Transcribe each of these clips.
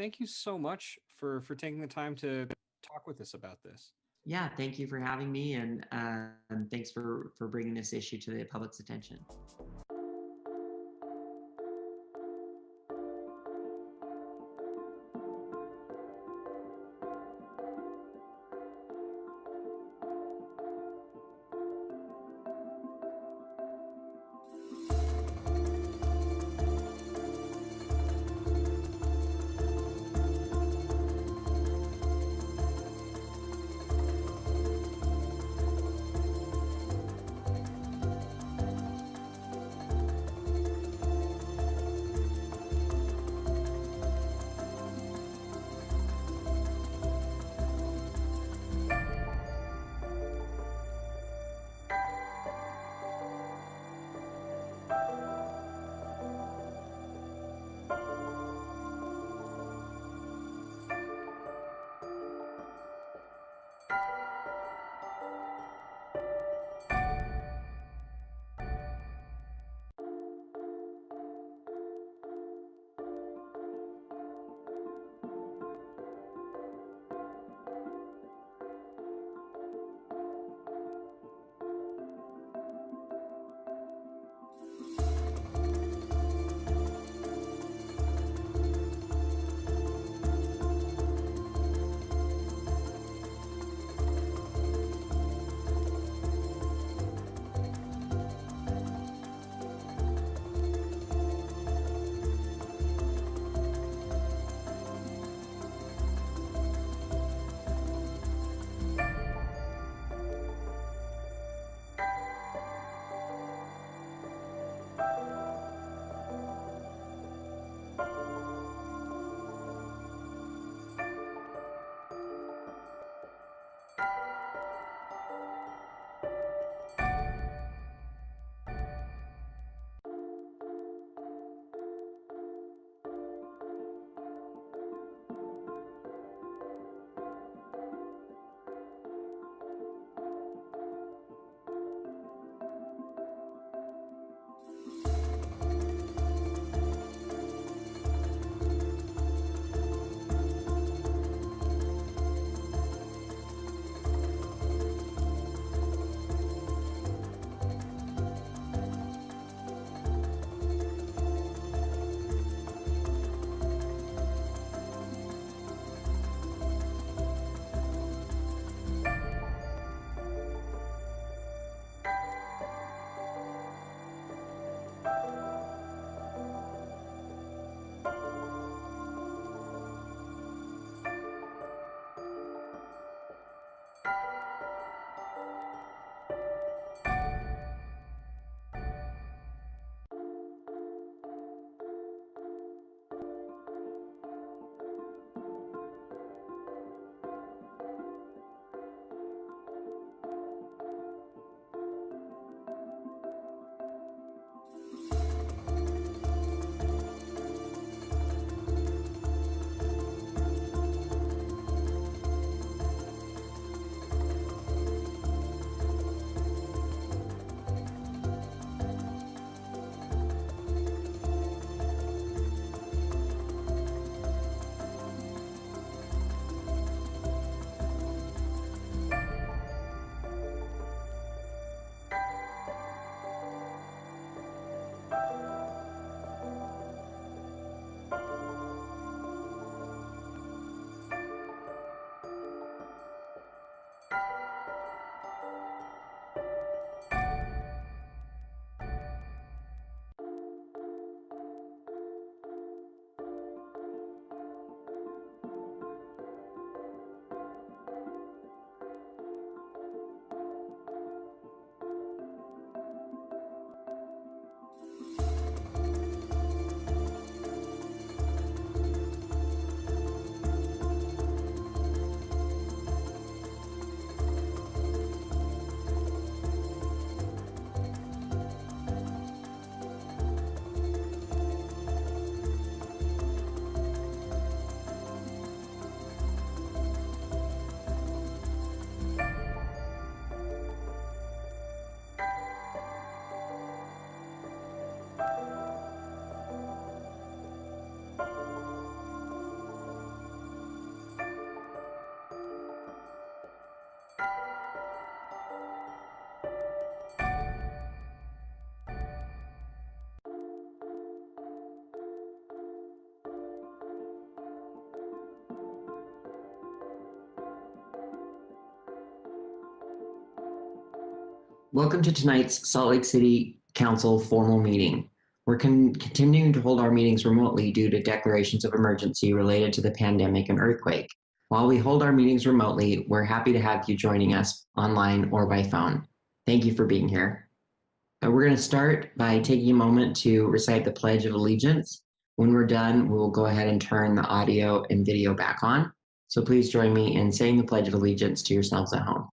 thank you so much for taking the time to talk with us about this. Yeah, thank you for having me, and thanks for bringing this issue to the public's attention. Welcome to tonight's Salt Lake City Council formal meeting. We're continuing to hold our meetings remotely due to declarations of emergency related to the pandemic and earthquake. While we hold our meetings remotely, we're happy to have you joining us online or by phone. Thank you for being here. We're going to start by taking a moment to recite the Pledge of Allegiance. When we're done, we will go ahead and turn the audio and video back on. So please join me in saying the Pledge of Allegiance to yourselves at home.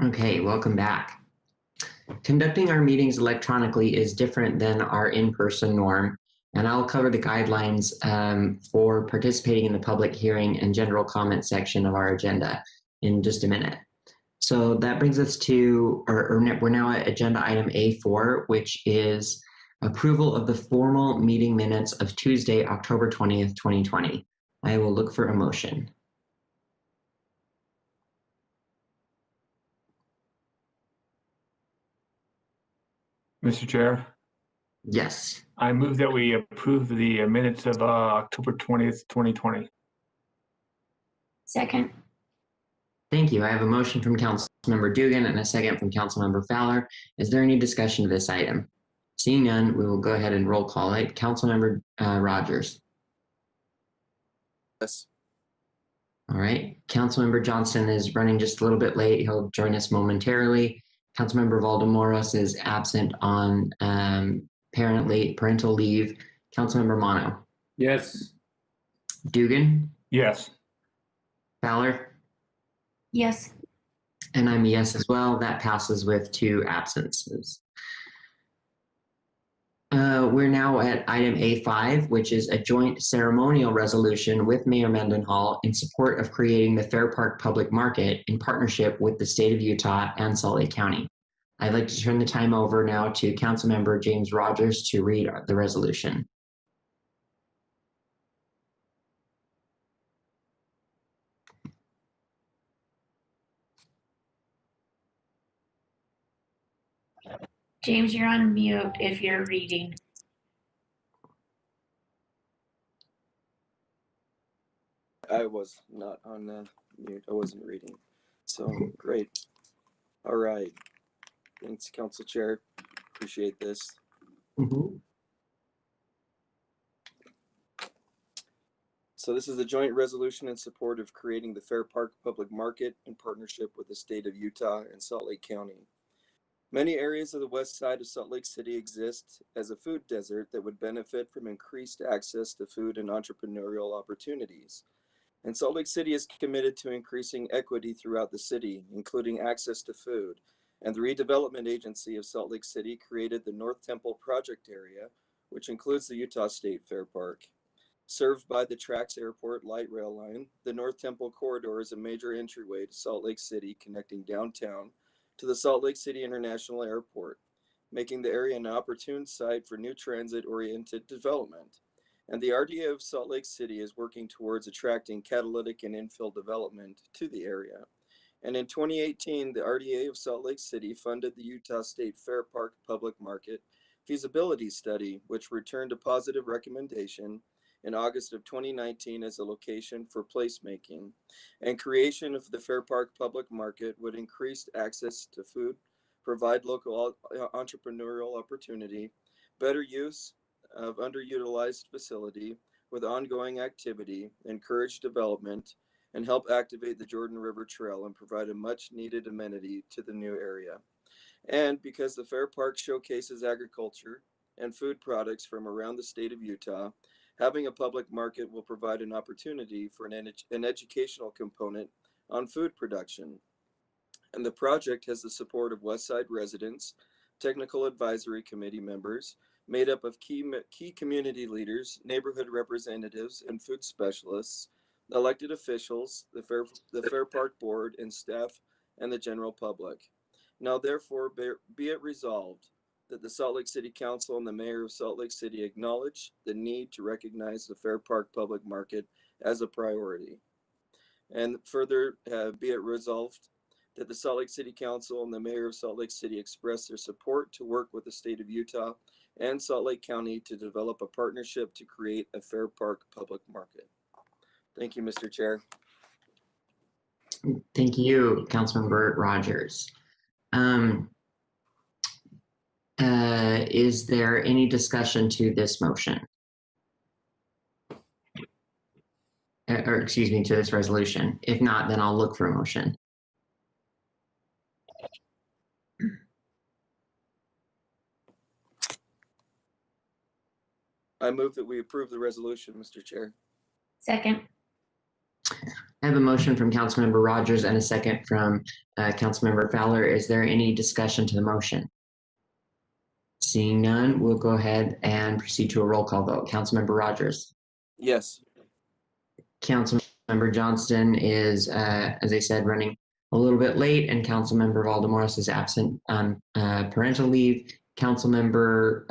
Okay, welcome back. Conducting our meetings electronically is different than our in-person norm, and I'll cover the guidelines for participating in the public hearing and general comment section of our agenda in just a minute. So that brings us to, we're now at agenda item A4, which is approval of the formal meeting minutes of Tuesday, October 20th, 2020. I will look for a motion. Mr. Chair, Yes. I move that we approve the minutes of October 20th, 2020. Second. Thank you. I have a motion from Councilmember Dugan and a second from Councilmember Fowler. Is there any discussion of this item? Seeing none, we will go ahead and roll call it. Councilmember Rogers. Yes. All right. Councilmember Johnson is running just a little bit late. He'll join us momentarily. Councilmember Valdemoros is absent on parental leave. Councilmember Mono. Yes. Dugan. Yes. Fowler. Yes. And I'm a yes as well. That passes with 2 absences. We're now at item A5, which is a joint ceremonial resolution with Mayor Mendenhall in support of creating the Fair Park Public Market in partnership with the state of Utah and Salt Lake County. I'd like to turn the time over now to Councilmember James Rogers to read the resolution. James, you're on mute if you're reading. I was not on the mute. I wasn't reading. So great. All right. Thanks, Council Chair. Appreciate this. So this is a joint resolution in support of creating the Fair Park Public Market in partnership with the state of Utah and Salt Lake County. Many areas of the west side of Salt Lake City exist as a food desert that would benefit from increased access to food and entrepreneurial opportunities. And Salt Lake City is committed to increasing equity throughout the city, including access to food. And the Redevelopment Agency of Salt Lake City created the North Temple Project Area, which includes the Utah State Fair Park. Served by the Trax Airport Light Rail Line, the North Temple Corridor is a major entryway to Salt Lake City, connecting downtown to the Salt Lake City International Airport, making the area an opportune site for new transit-oriented development. And the RDA of Salt Lake City is working towards attracting catalytic and infill development to the area. And in 2018, the RDA of Salt Lake City funded the Utah State Fair Park Public Market feasibility study, which returned a positive recommendation in August of 2019 as a location for placemaking. And creation of the Fair Park Public Market would increase access to food, provide local entrepreneurial opportunity, better use of underutilized facility with ongoing activity, encourage development, and help activate the Jordan River Trail and provide a much needed amenity to the new area. And because the Fair Park showcases agriculture and food products from around the state of Utah, having a public market will provide an opportunity for an educational component on food production. And the project has the support of Westside residents, technical advisory committee members, made up of key community leaders, neighborhood representatives, and food specialists, elected officials, the Fair Park Board and staff, and the general public. Now therefore be it resolved that the Salt Lake City Council and the Mayor of Salt Lake City acknowledge the need to recognize the Fair Park Public Market as a priority. And further, be it resolved that the Salt Lake City Council and the Mayor of Salt Lake City express their support to work with the state of Utah and Salt Lake County to develop a partnership to create a Fair Park Public Market. Thank you, Mr. Chair. Thank you, Councilmember Rogers. Is there any discussion to this motion? Or excuse me, to this resolution? If not, then I'll look for a motion. I move that we approve the resolution, Mr. Chair. Second. I have a motion from Councilmember Rogers and a second from Councilmember Fowler. Is there any discussion to the motion? Seeing none, we'll go ahead and proceed to a roll call vote. Councilmember Rogers. Yes. Councilmember Johnston is, as I said, running a little bit late, and Councilmember Valdemoros is absent on parental leave. Councilmember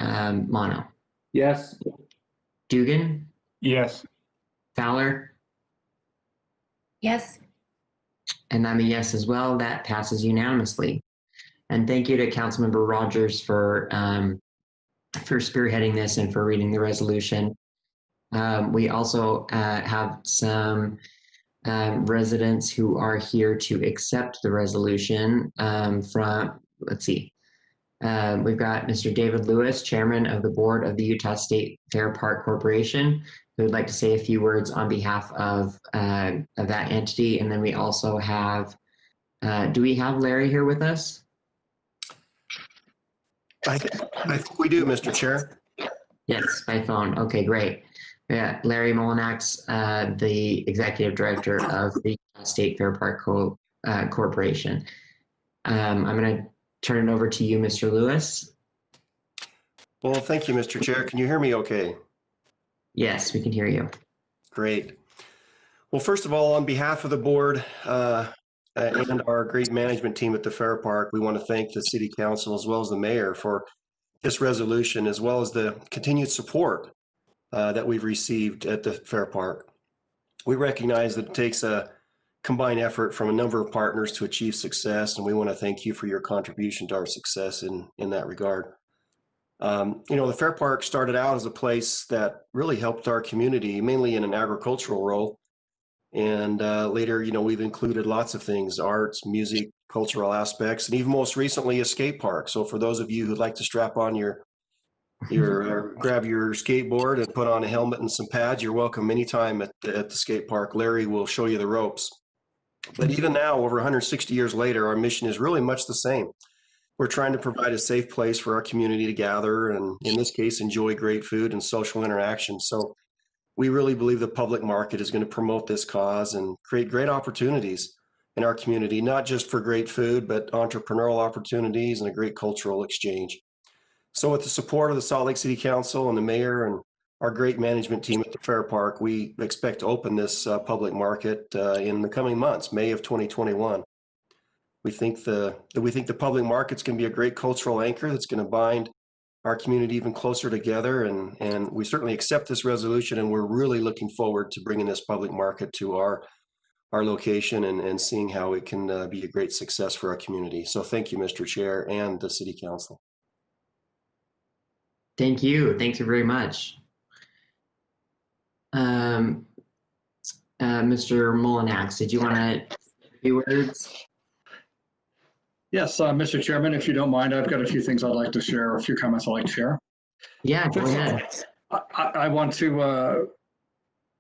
Mono. Yes. Dugan. Yes. Fowler. Yes. And I'm a yes as well. That passes unanimously. And thank you to Councilmember Rogers for spearheading this and for reading the resolution. We also have some residents who are here to accept the resolution from, let's see, we've got Mr. David Lewis, Chairman of the Board of the Utah State Fair Park Corporation, who would like to say a few words on behalf of that entity. And then we also have, do we have Larry here with us? I think we do, Mr. Chair. Yes, by phone. Okay, great. Yeah, Larry Molinax, the Executive Director of the State Fair Park Corporation. I'm going to turn it over to you, Mr. Lewis. Well, thank you, Mr. Chair. Can you hear me okay? Yes, we can hear you. Great. Well, first of all, on behalf of the board and our great management team at the Fair Park, we want to thank the City Council as well as the Mayor for this resolution, as well as the continued support that we've received at the Fair Park. We recognize that it takes a combined effort from a number of partners to achieve success, and we want to thank you for your contribution to our success in that regard. You know, the Fair Park started out as a place that really helped our community, mainly in an agricultural role. And later, you know, we've included lots of things, arts, music, cultural aspects, and even most recently a skate park. So for those of you who'd like to strap on grab your skateboard and put on a helmet and some pads, you're welcome anytime at the skate park. Larry will show you the ropes. But even now, over 160 years later, our mission is really much the same. We're trying to provide a safe place for our community to gather and, in this case, enjoy great food and social interaction. So we really believe the public market is going to promote this cause and create great opportunities in our community, not just for great food, but entrepreneurial opportunities and a great cultural exchange. So with the support of the Salt Lake City Council and the Mayor and our great management team at the Fair Park, we expect to open this public market in the coming months, May of 2021. We think the public market's going to be a great cultural anchor that's going to bind our community even closer together, and we certainly accept this resolution, and we're really looking forward to bringing this public market to our location and seeing how it can be a great success for our community. So thank you, Mr. Chair and the City Council. Thank you. Thank you very much. Mr. Molinax, did you want to say a few words? Yes, Mr. Chairman, if you don't mind, I've got a few things I'd like to share, a few comments I'd like to share. Yeah, go ahead. I want to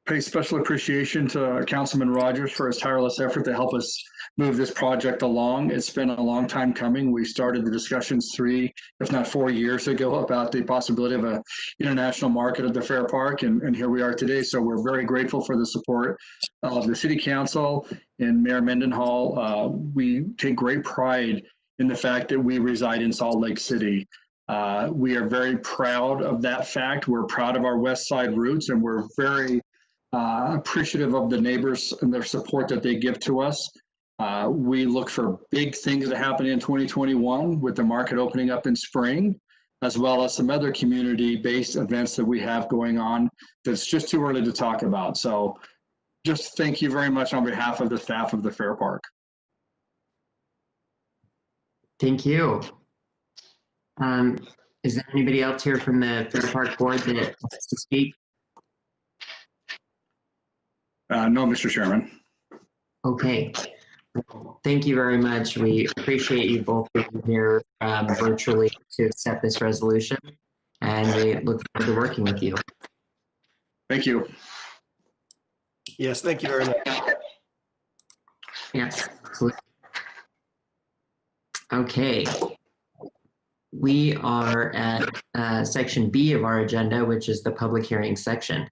pay special appreciation to Councilman Rogers for his tireless effort to help us move this project along. It's been a long time coming. We started the discussions 3, if not 4 years ago about the possibility of an international market at the Fair Park, and here we are today. So we're very grateful for the support of the City Council and Mayor Mendenhall. We take great pride in the fact that we reside in Salt Lake City. We are very proud of that fact. We're proud of our West Side roots, and we're very appreciative of the neighbors and their support that they give to us. We look for big things to happen in 2021 with the market opening up in spring, as well as some other community-based events that we have going on that's just too early to talk about. So just thank you very much on behalf of the staff of the Fair Park. Thank you. Is there anybody else here from the Fair Park Board that wants to speak? No, Mr. Chairman. Okay. Thank you very much. We appreciate you both being here virtually to accept this resolution, and we look forward to working with you. Thank you. Yes, thank you very much. Yes. Okay. We are at section B of our agenda, which is the public hearing section.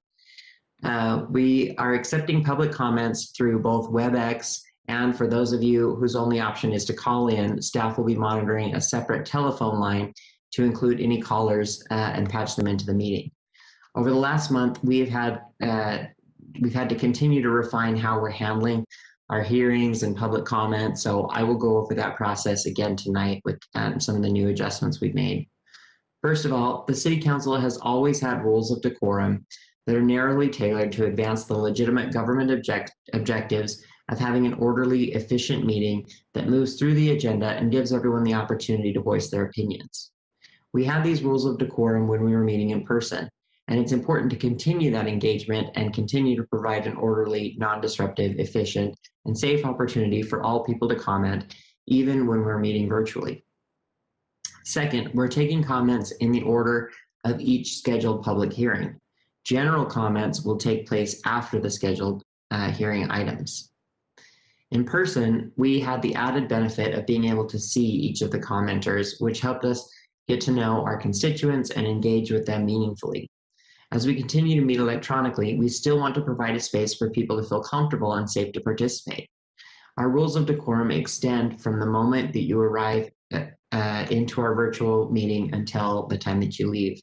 We are accepting public comments through both WebEx, and for those of you whose only option is to call in, staff will be monitoring a separate telephone line to include any callers and patch them into the meeting. Over the last month, we've had to continue to refine how we're handling our hearings and public comments. So I will go over that process again tonight with some of the new adjustments we've made. First of all, the City Council has always had rules of decorum that are narrowly tailored to advance the legitimate government objectives of having an orderly, efficient meeting that moves through the agenda and gives everyone the opportunity to voice their opinions. We had these rules of decorum when we were meeting in person, and it's important to continue that engagement and continue to provide an orderly, non-disruptive, efficient, and safe opportunity for all people to comment, even when we're meeting virtually. Second, we're taking comments in the order of each scheduled public hearing. General comments will take place after the scheduled hearing items. In person, we had the added benefit of being able to see each of the commenters, which helped us get to know our constituents and engage with them meaningfully. As we continue to meet electronically, we still want to provide a space for people to feel comfortable and safe to participate. Our rules of decorum extend from the moment that you arrive into our virtual meeting until the time that you leave.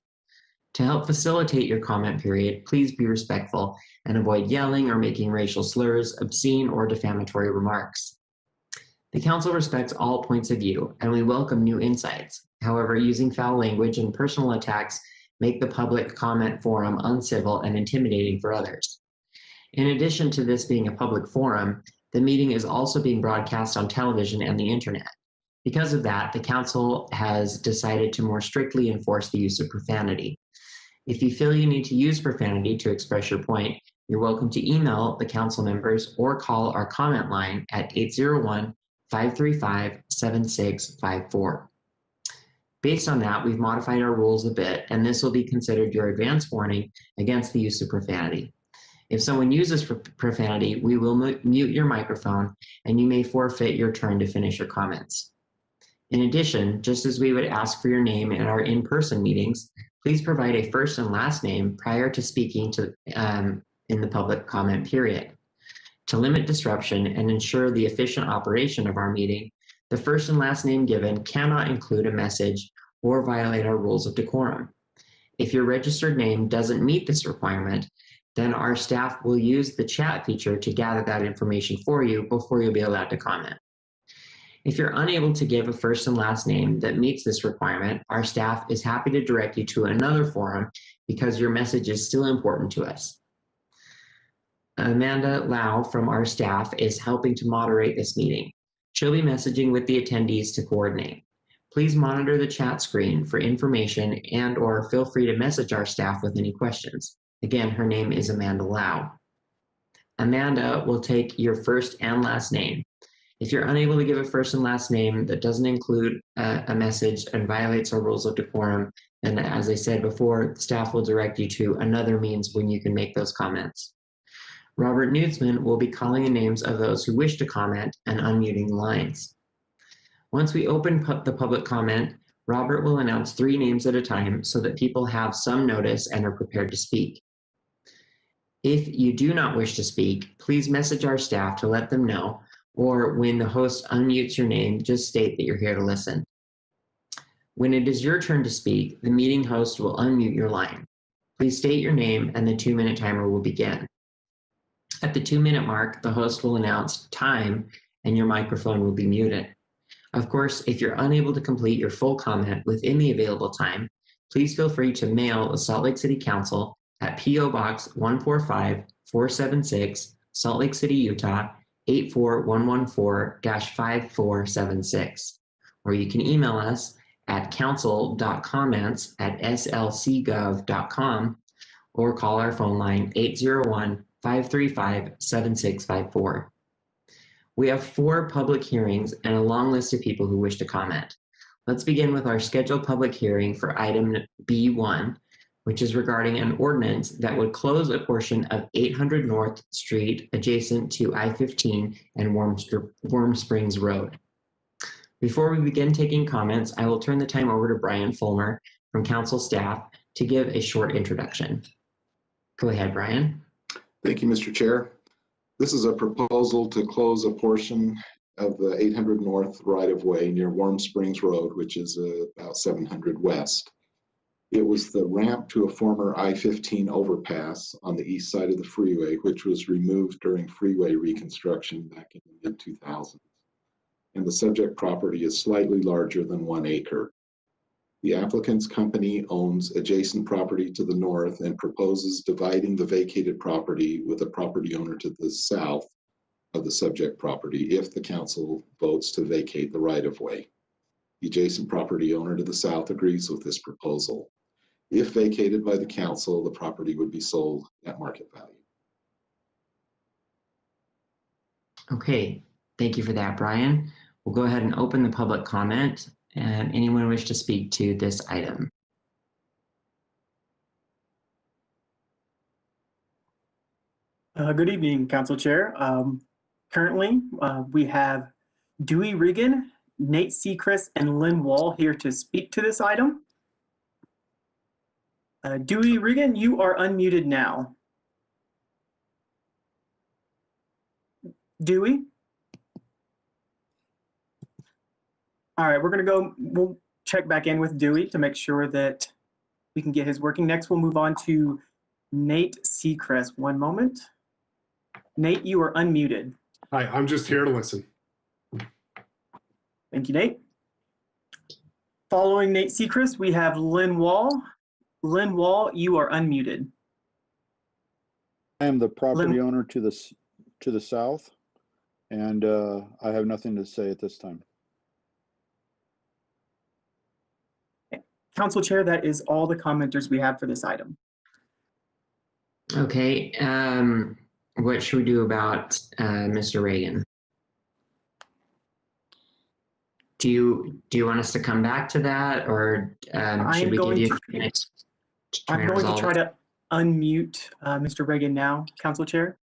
To help facilitate your comment period, please be respectful and avoid yelling or making racial slurs, obscene or defamatory remarks. The Council respects all points of view, and we welcome new insights. However, using foul language and personal attacks make the public comment forum uncivil and intimidating for others. In addition to this being a public forum, the meeting is also being broadcast on television and the internet. Because of that, the Council has decided to more strictly enforce the use of profanity. If you feel you need to use profanity to express your point, you're welcome to email the Council members or call our comment line at 801-535-7654. Based on that, we've modified our rules a bit, and this will be considered your advance warning against the use of profanity. If someone uses profanity, we will mute your microphone, and you may forfeit your turn to finish your comments. In addition, just as we would ask for your name in our in-person meetings, please provide a first and last name prior to speaking to in the public comment period. To limit disruption and ensure the efficient operation of our meeting, the first and last name given cannot include a message or violate our rules of decorum. If your registered name doesn't meet this requirement, then our staff will use the chat feature to gather that information for you before you'll be allowed to comment. If you're unable to give a first and last name that meets this requirement, our staff is happy to direct you to another forum because your message is still important to us. Amanda Lau from our staff is helping to moderate this meeting. She'll be messaging with the attendees to coordinate. Please monitor the chat screen for information and/or feel free to message our staff with any questions. Again, her name is Amanda Lau. Amanda will take your first and last name. If you're unable to give a first and last name that doesn't include a message and violates our rules of decorum, then as I said before, staff will direct you to another means when you can make those comments. Robert Newsman will be calling the names of those who wish to comment and unmuting the lines. Once we open the public comment, Robert will announce 3 names at a time so that people have some notice and are prepared to speak. If you do not wish to speak, please message our staff to let them know, or when the host unmutes your name, just state that you're here to listen. When it is your turn to speak, the meeting host will unmute your line. Please state your name and the 2-minute timer will begin. At the 2-minute mark, the host will announce time and your microphone will be muted. Of course, if you're unable to complete your full comment within the available time, please feel free to mail the Salt Lake City Council at P.O. Box 145-476, Salt Lake City, Utah 84114-5476. Or you can email us at council.comments@slcgov.com or call our phone line 801-535-7654. We have 4 public hearings and a long list of people who wish to comment. Let's begin with our scheduled public hearing for item B1, which is regarding an ordinance that would close a portion of 800 North Street adjacent to I-15 and Warm Springs Road. Before we begin taking comments, I will turn the time over to Brian Fulmer from council staff to give a short introduction. Go ahead, Brian. Thank you, Mr. Chair. This is a proposal to close a portion of the 800 North right-of-way near Warm Springs Road, which is about 700 west. It was the ramp to a former I-15 overpass on the east side of the freeway, which was removed during freeway reconstruction back in the mid-2000s. And the subject property is slightly larger than 1 acre. The applicant's company owns adjacent property to the north and proposes dividing the vacated property with a property owner to the south of the subject property if the council votes to vacate the right-of-way. The adjacent property owner to the south agrees with this proposal. If vacated by the council, the property would be sold at market value. Okay, thank you for that, Brian. We'll go ahead and open the public comment. And anyone wish to speak to this item? Good evening, Council Chair. Currently, we have Dewey Regan, Nate Seacrest, and Lynn Wall here to speak to this item. Dewey Regan, you are unmuted now. Dewey? All right, we'll check back in with Dewey to make sure that we can get his working. Next, we'll move on to Nate Seacrest. One moment. Nate, you are unmuted. Hi, I'm just here to listen. Thank you, Nate. Following Nate Seacrest, we have Lynn Wall. Lynn Wall, you are unmuted. I am the property owner to the south, and I have nothing to say at this time. Council Chair, that is all the commenters we have for this item. Okay, what should we do about Mr. Reagan? Do you want us to come back to that, or should we give you a minute? I'm going to try to unmute Mr. Reagan now, Council Chair.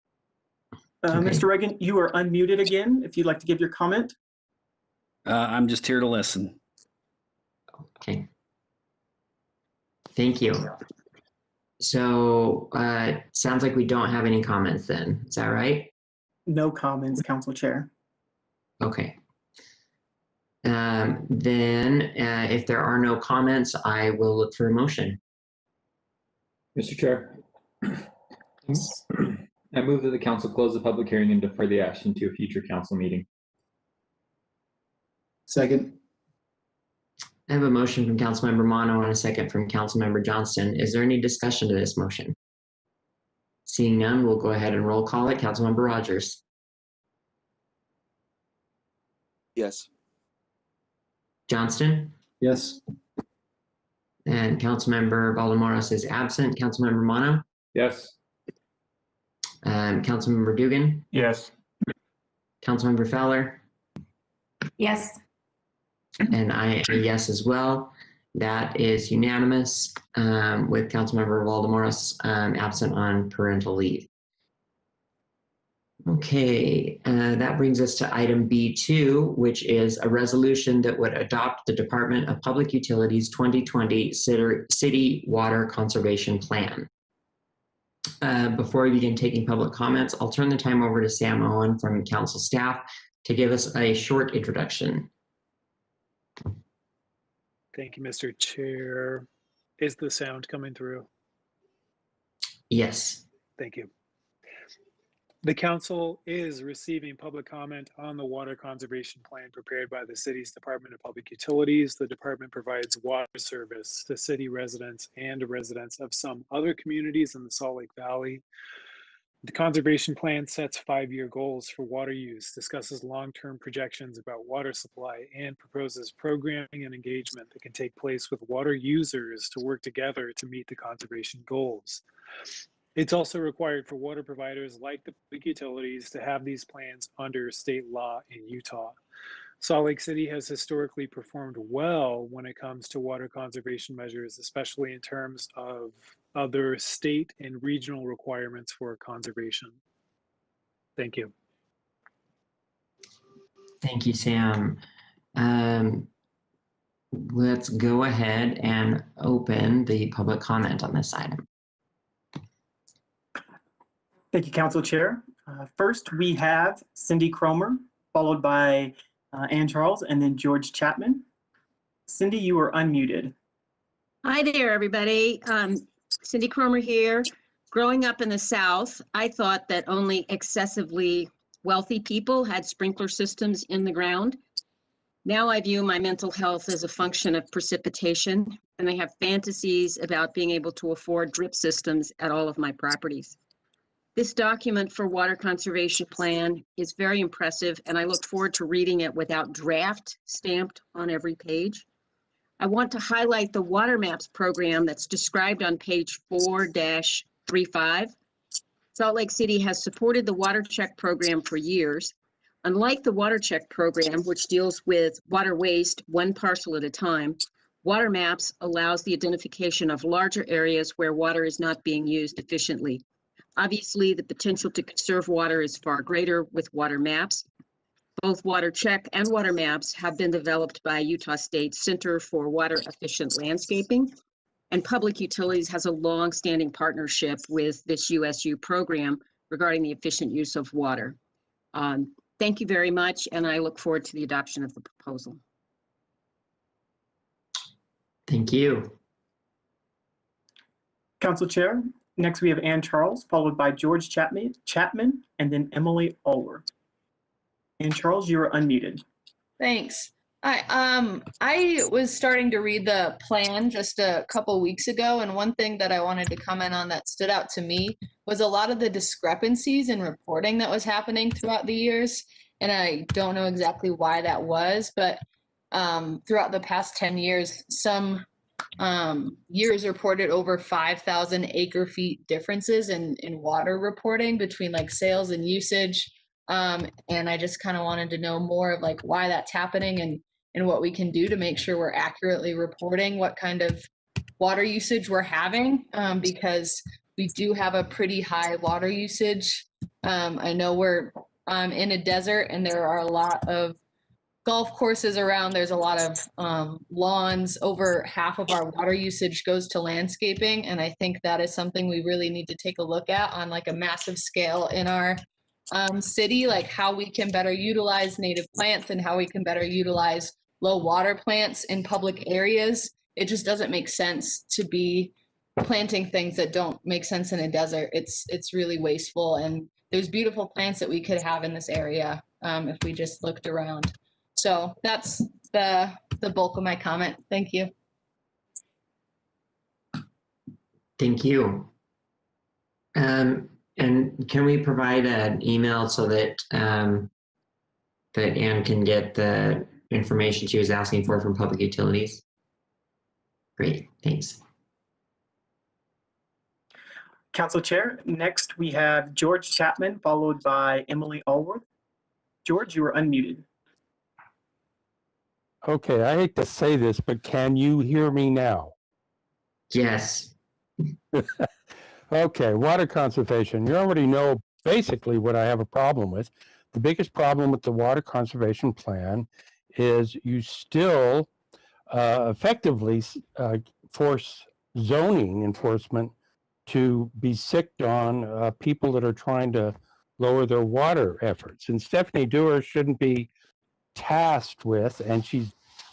Okay. Mr. Reagan, you are unmuted again, if you'd like to give your comment. I'm just here to listen. Okay. Thank you. So sounds like we don't have any comments then. Is that right? No comments, Council Chair. Okay. Then if there are no comments, I will look for a motion. Mr. Chair, I move that the council close the public hearing and defer the action to a future council meeting. Second. I have a motion from Councilmember Mono and a second from Councilmember Johnston. Is there any discussion to this motion? Seeing none, we'll go ahead and roll call it. Councilmember Rogers. Yes. Johnston? Yes. And Councilmember Valdemoros is absent. Councilmember Mono? Yes. Councilmember Dugan? Yes. Councilmember Fowler? Yes. And I am a yes as well. That is unanimous with Councilmember Valdemoros absent on parental leave. Okay, that brings us to item B2, which is a resolution that would adopt the Department of Public Utilities 2020 City Water Conservation Plan. Before we begin taking public comments, I'll turn the time over to Sam Owen from council staff to give us a short introduction. Thank you, Mr. Chair. Is the sound coming through? Yes. Thank you. The council is receiving public comment on the water conservation plan prepared by the city's Department of Public Utilities. The department provides water service to city residents and residents of some other communities in the Salt Lake Valley. The conservation plan sets 5-year goals for water use, discusses long-term projections about water supply, and proposes programming and engagement that can take place with water users to work together to meet the conservation goals. It's also required for water providers like the public utilities to have these plans under state law in Utah. Salt Lake City has historically performed well when it comes to water conservation measures, especially in terms of other state and regional requirements for conservation. Thank you. Thank you, Sam. Let's go ahead and open the public comment on this item. Thank you, Council Chair. First, we have Cindy Cromer, followed by Ann Charles, and then George Chapman. Cindy, you are unmuted. Hi there, everybody. Cindy Cromer here. Growing up in the South, I thought that only excessively wealthy people had sprinkler systems in the ground. Now I view my mental health as a function of precipitation, and I have fantasies about being able to afford drip systems at all of my properties. This document for water conservation plan is very impressive, and I look forward to reading it without draft stamped on every page. I want to highlight the water maps program that's described on page 4-35. Salt Lake City has supported the water check program for years. Unlike the water check program, which deals with water waste one parcel at a time, water maps allows the identification of larger areas where water is not being used efficiently. Obviously, the potential to conserve water is far greater with water maps. Both Water Check and Water Maps have been developed by Utah State Center for Water Efficient Landscaping, and Public Utilities has a long-standing partnership with this USU program regarding the efficient use of water. Thank you very much, and I look forward to the adoption of the proposal. Thank you. Council Chair, next we have Ann Charles, followed by George Chapman, and then Emily Allworth. Ann Charles, you are unmuted. Thanks. I was starting to read the plan just a couple weeks ago, and one thing that I wanted to comment on that stood out to me was a lot of the discrepancies in reporting that was happening throughout the years. And I don't know exactly why that was, but throughout the past 10 years, some years reported over 5,000 acre feet differences in water reporting between like sales and usage. And I just kind of wanted to know more of like why that's happening and what we can do to make sure we're accurately reporting what kind of water usage we're having, because we do have a pretty high water usage. I know we're in a desert and there are a lot of golf courses around. There's a lot of lawns. Over half of our water usage goes to landscaping. And I think that is something we really need to take a look at on like a massive scale in our city, like how we can better utilize native plants and how we can better utilize low water plants in public areas. It just doesn't make sense to be planting things that don't make sense in a desert. It's really wasteful, and there's beautiful plants that we could have in this area if we just looked around. So that's the bulk of my comment. Thank you. Thank you. And can we provide an email so that that Ann can get the information she was asking for from Public Utilities? Great, thanks. Council Chair, next we have George Chapman, followed by Emily Allworth. George, you are unmuted. Okay, I hate to say this, but can you hear me now? Yes. Okay, water conservation. You already know basically what I have a problem with. The biggest problem with the water conservation plan is you still effectively force zoning enforcement to be sicked on people that are trying to lower their water efforts. And Stephanie Dewar shouldn't be tasked with, and she's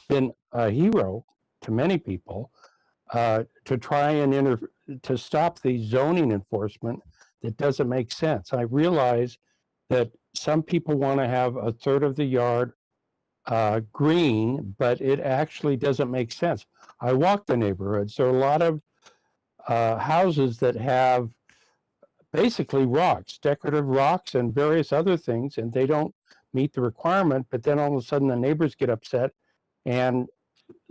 been a hero to many people, to try and to stop the zoning enforcement that doesn't make sense. I realize that some people want to have a third of the yard green, but it actually doesn't make sense. I walk the neighborhoods. There are a lot of houses that have basically rocks, decorative rocks and various other things, and they don't meet the requirement, but then all of a sudden the neighbors get upset and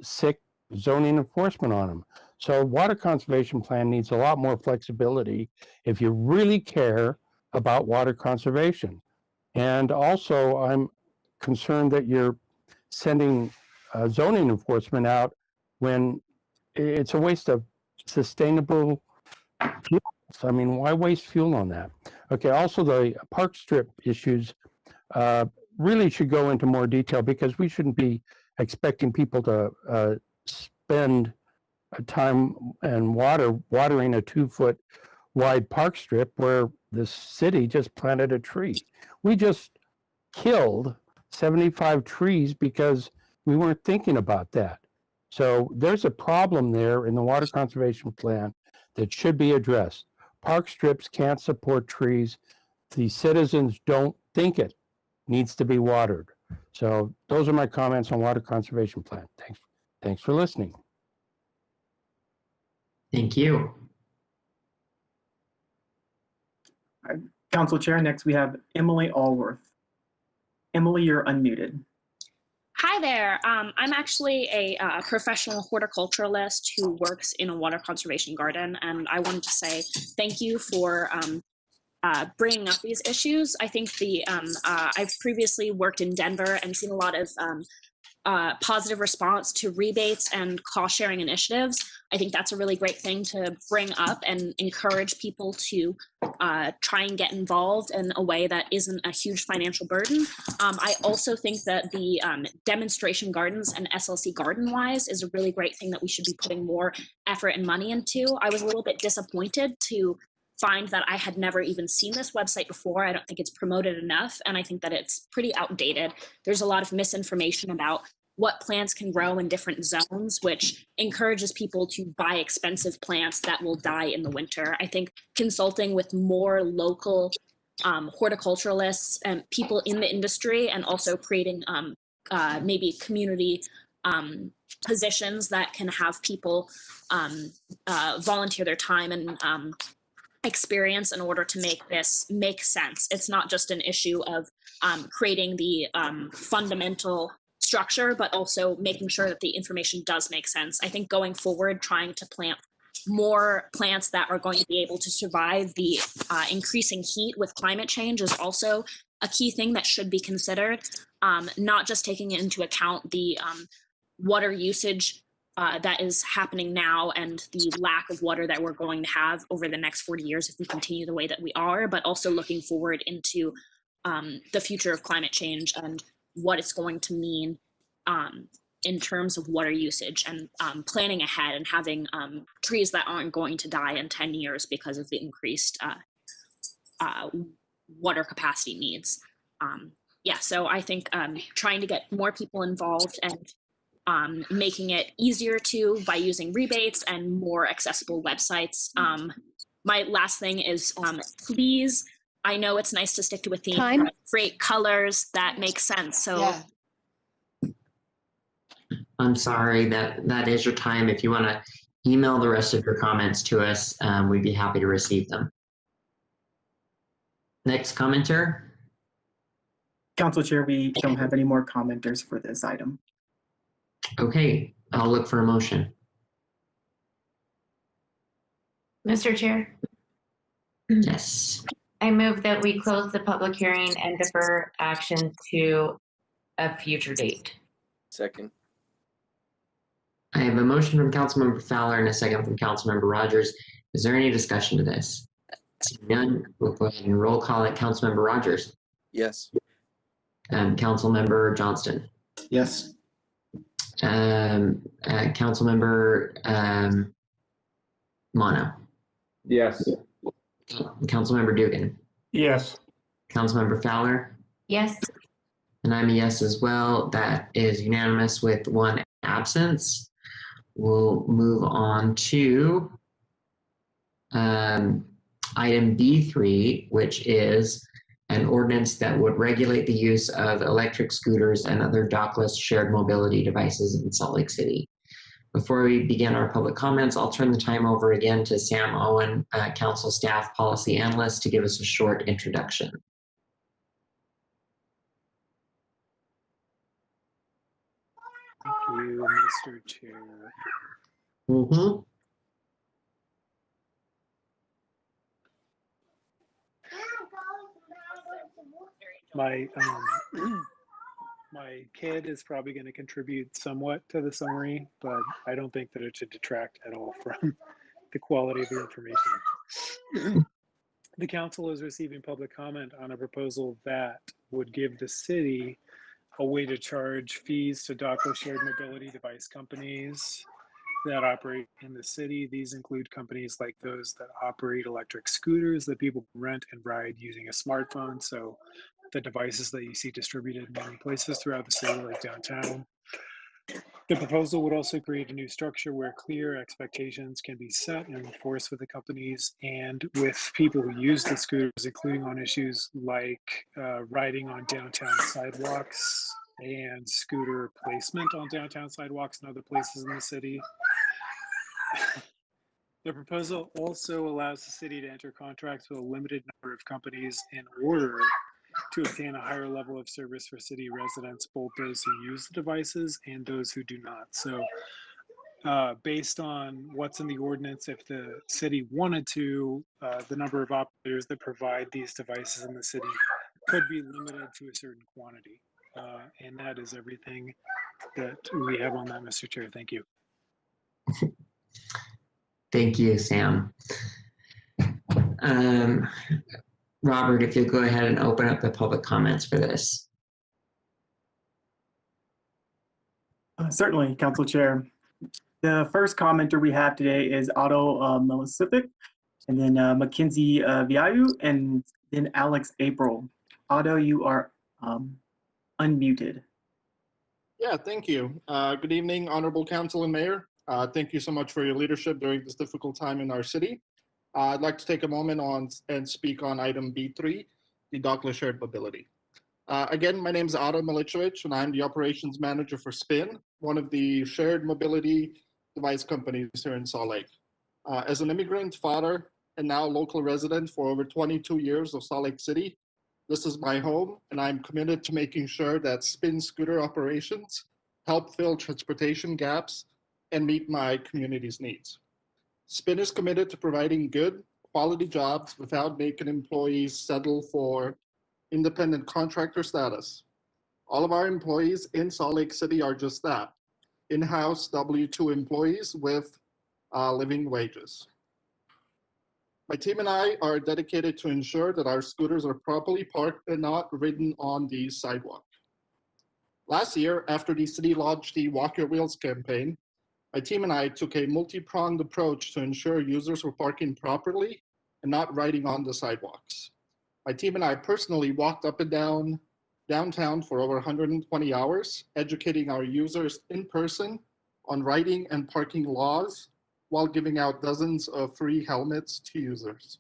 sick zoning enforcement on them. So water conservation plan needs a lot more flexibility if you really care about water conservation. And also I'm concerned that you're sending zoning enforcement out when it's a waste of sustainable fuels. I mean, why waste fuel on that? Okay, also the park strip issues really should go into more detail, because we shouldn't be expecting people to spend time and watering a 2-foot wide park strip where the city just planted a tree. We just killed 75 trees because we weren't thinking about that. So there's a problem there in the water conservation plan that should be addressed. Park strips can't support trees. The citizens don't think it needs to be watered. So those are my comments on water conservation plan. Thanks for listening. Thank you. Council Chair, next we have Emily Allworth. Emily, you're unmuted. Hi there. I'm actually a professional horticulturalist who works in a water conservation garden, and I wanted to say thank you for bringing up these issues. I think I've previously worked in Denver and seen a lot of positive response to rebates and cost sharing initiatives. I think that's a really great thing to bring up and encourage people to try and get involved in a way that isn't a huge financial burden. I also think that the demonstration gardens and SLC Garden Wise is a really great thing that we should be putting more effort and money into. I was a little bit disappointed to find that I had never even seen this website before. I don't think it's promoted enough, and I think that it's pretty outdated. There's a lot of misinformation about what plants can grow in different zones, which encourages people to buy expensive plants that will die in the winter. I think consulting with more local horticulturalists and people in the industry, and also creating maybe community positions that can have people volunteer their time and experience in order to make this make sense. It's not just an issue of creating the fundamental structure, but also making sure that the information does make sense. I think going forward, trying to plant more plants that are going to be able to survive the increasing heat with climate change is also a key thing that should be considered, not just taking into account the water usage that is happening now and the lack of water that we're going to have over the next 40 years if we continue the way that we are, but also looking forward into the future of climate change and what it's going to mean in terms of water usage, and planning ahead and having trees that aren't going to die in 10 years because of the increased water capacity needs. Yeah, so I think trying to get more people involved and making it easier to by using rebates and more accessible websites. My last thing is please, I know it's nice to stick to a theme, but create colors that make sense. So yeah. I'm sorry, that is your time. If you want to email the rest of your comments to us, we'd be happy to receive them. Next commenter. Council Chair, we don't have any more commenters for this item. Okay, I'll look for a motion. Mr. Chair, Yes. I move that we close the public hearing and defer action to a future date. Second. I have a motion from Councilmember Fowler and a second from Councilmember Rogers. Is there any discussion to this? Seeing none, we'll go ahead and roll call it. Councilmember Rogers. Yes. Councilmember Johnston. Yes. Councilmember Mono. Yes. Councilmember Dugan. Yes. Councilmember Fowler. Yes. And I'm a yes as well. That is unanimous with one absence. we'll move on to item B3, which is an ordinance that would regulate the use of electric scooters and other dockless shared mobility devices in Salt Lake City. Before we begin our public comments, I'll turn the time over again to Sam Owen, Council Staff Policy Analyst, to give us a short introduction. Thank you, Mr. Chair. Mm-hmm. My kid is probably going to contribute somewhat to the summary, but I don't think that it should detract at all from the quality of the information. The council is receiving public comment on a proposal that would give the city a way to charge fees to dockless shared mobility device companies that operate in the city. These include companies like those that operate electric scooters that people rent and ride using a smartphone. So the devices that you see distributed in many places throughout the city, like downtown. The proposal would also create a new structure where clear expectations can be set and enforced with the companies and with people who use the scooters, including on issues like riding on downtown sidewalks and scooter placement on downtown sidewalks and other places in the city. The proposal also allows the city to enter contracts with a limited number of companies in order to obtain a higher level of service for city residents, both those who use the devices and those who do not. So based on what's in the ordinance, if the city wanted to, the number of operators that provide these devices in the city could be limited to a certain quantity. And that is everything that we have on that, Mr. Chair. Thank you. Thank you, Sam. Robert, if you'll go ahead and open up the public comments for this. Certainly, Council Chair. The first commenter we have today is Otto Milicipic, and then Mackenzie Viayu, and then Alex April. Otto, you are unmuted. Yeah, thank you. Good evening, Honorable Council and Mayor. Thank you so much for your leadership during this difficult time in our city. I'd like to take a moment on and speak on item B3, the dockless shared mobility. Again, my name is Otto Milicevic, and I'm the operations manager for SPIN, one of the shared mobility device companies here in Salt Lake. As an immigrant, father, and now local resident for over 22 years of Salt Lake City, this is my home, and I'm committed to making sure that SPIN scooter operations help fill transportation gaps and meet my community's needs. SPIN is committed to providing good, quality jobs without making employees settle for independent contractor status. All of our employees in Salt Lake City are just that, in-house W-2 employees with living wages. My team and I are dedicated to ensure that our scooters are properly parked and not ridden on the sidewalk. Last year, after the city launched the Walk Your Wheels campaign, my team and I took a multi-pronged approach to ensure users were parking properly and not riding on the sidewalks. My team and I personally walked up and down downtown for over 120 hours, educating our users in person on riding and parking laws while giving out dozens of free helmets to users.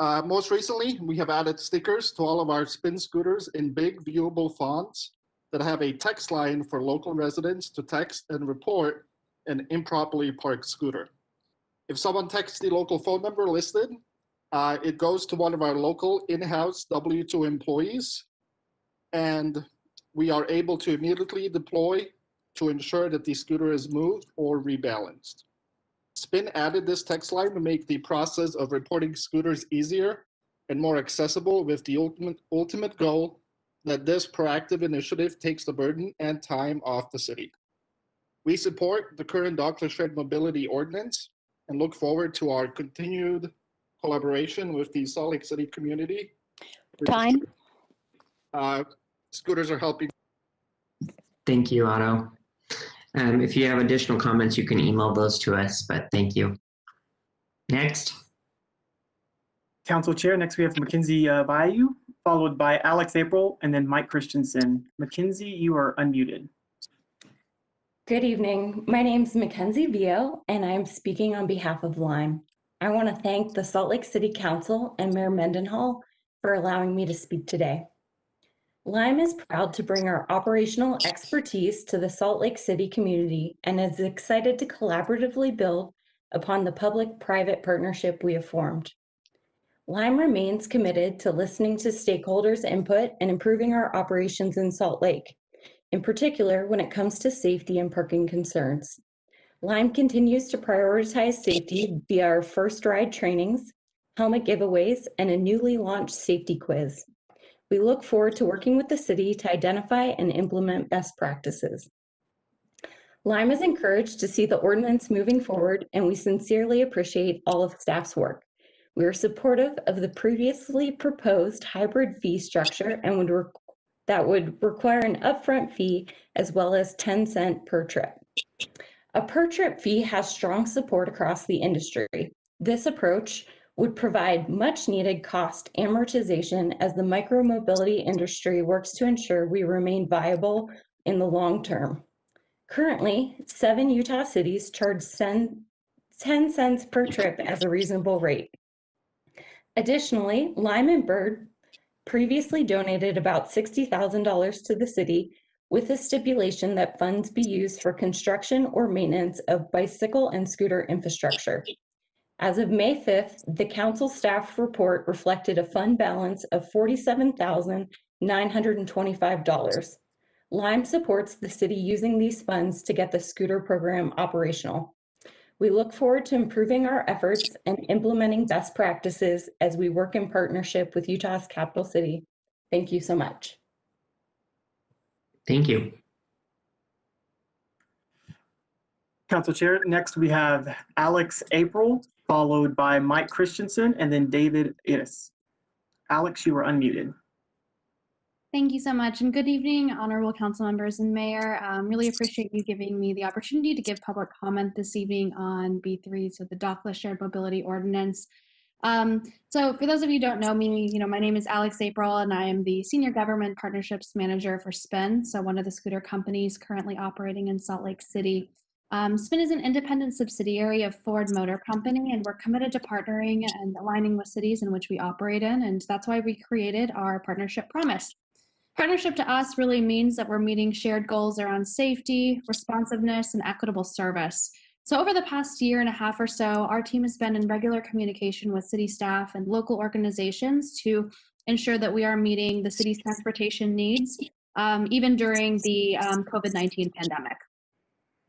Most recently, we have added stickers to all of our SPIN scooters in big viewable fonts that have a text line for local residents to text and report an improperly parked scooter. If someone texts the local phone number listed, it goes to one of our local in-house W-2 employees, and we are able to immediately deploy to ensure that the scooter is moved or rebalanced. SPIN added this text line to make the process of reporting scooters easier and more accessible, with the ultimate goal that this proactive initiative takes the burden and time off the city. We support the current dockless shared mobility ordinance and look forward to our continued collaboration with the Salt Lake City community. Time. Scooters are helping. Thank you, Otto. If you have additional comments, you can email those to us, but thank you. Next. Council Chair, next we have Mackenzie Viayu, followed by Alex April, and then Mike Christensen. Mackenzie, you are unmuted. Good evening. My name is Mackenzie Vio, and I'm speaking on behalf of Lime. I want to thank the Salt Lake City Council and Mayor Mendenhall for allowing me to speak today. Lime is proud to bring our operational expertise to the Salt Lake City community and is excited to collaboratively build upon the public-private partnership we have formed. Lime remains committed to listening to stakeholders' input and improving our operations in Salt Lake, in particular when it comes to safety and parking concerns. Lime continues to prioritize safety via our first ride trainings, helmet giveaways, and a newly launched safety quiz. We look forward to working with the city to identify and implement best practices. Lime is encouraged to see the ordinance moving forward, and we sincerely appreciate all of staff's work. We are supportive of the previously proposed hybrid fee structure and that would require an upfront fee as well as 10 cents per trip. A per trip fee has strong support across the industry. This approach would provide much needed cost amortization as the micromobility industry works to ensure we remain viable in the long term. Currently, 7 Utah cities charge 10 cents per trip as a reasonable rate. Additionally, Lime and Bird previously donated about $60,000 to the city with a stipulation that funds be used for construction or maintenance of bicycle and scooter infrastructure. As of May 5th, the council staff report reflected a fund balance of $47,925. Lime supports the city using these funds to get the scooter program operational. We look forward to improving our efforts and implementing best practices as we work in partnership with Utah's capital city. Thank you so much. Thank you. Council Chair, next we have Alex April, followed by Mike Christensen, and then David Itis. Alex, you are unmuted. Thank you so much, and good evening, honorable council members and mayor. Really appreciate you giving me the opportunity to give public comment this evening on B3, so the dockless shared mobility ordinance. So for those of you who don't know me, my name is Alex April, and I am the Senior Government Partnerships Manager for SPIN, so one of the scooter companies currently operating in Salt Lake City. SPIN is an independent subsidiary of Ford Motor Company, and we're committed to partnering and aligning with cities in which we operate in, and that's why we created our partnership promise. Partnership to us really means that we're meeting shared goals around safety, responsiveness, and equitable service. So over the past year and a half or so, our team has been in regular communication with city staff and local organizations to ensure that we are meeting the city's transportation needs, even during the COVID-19 pandemic.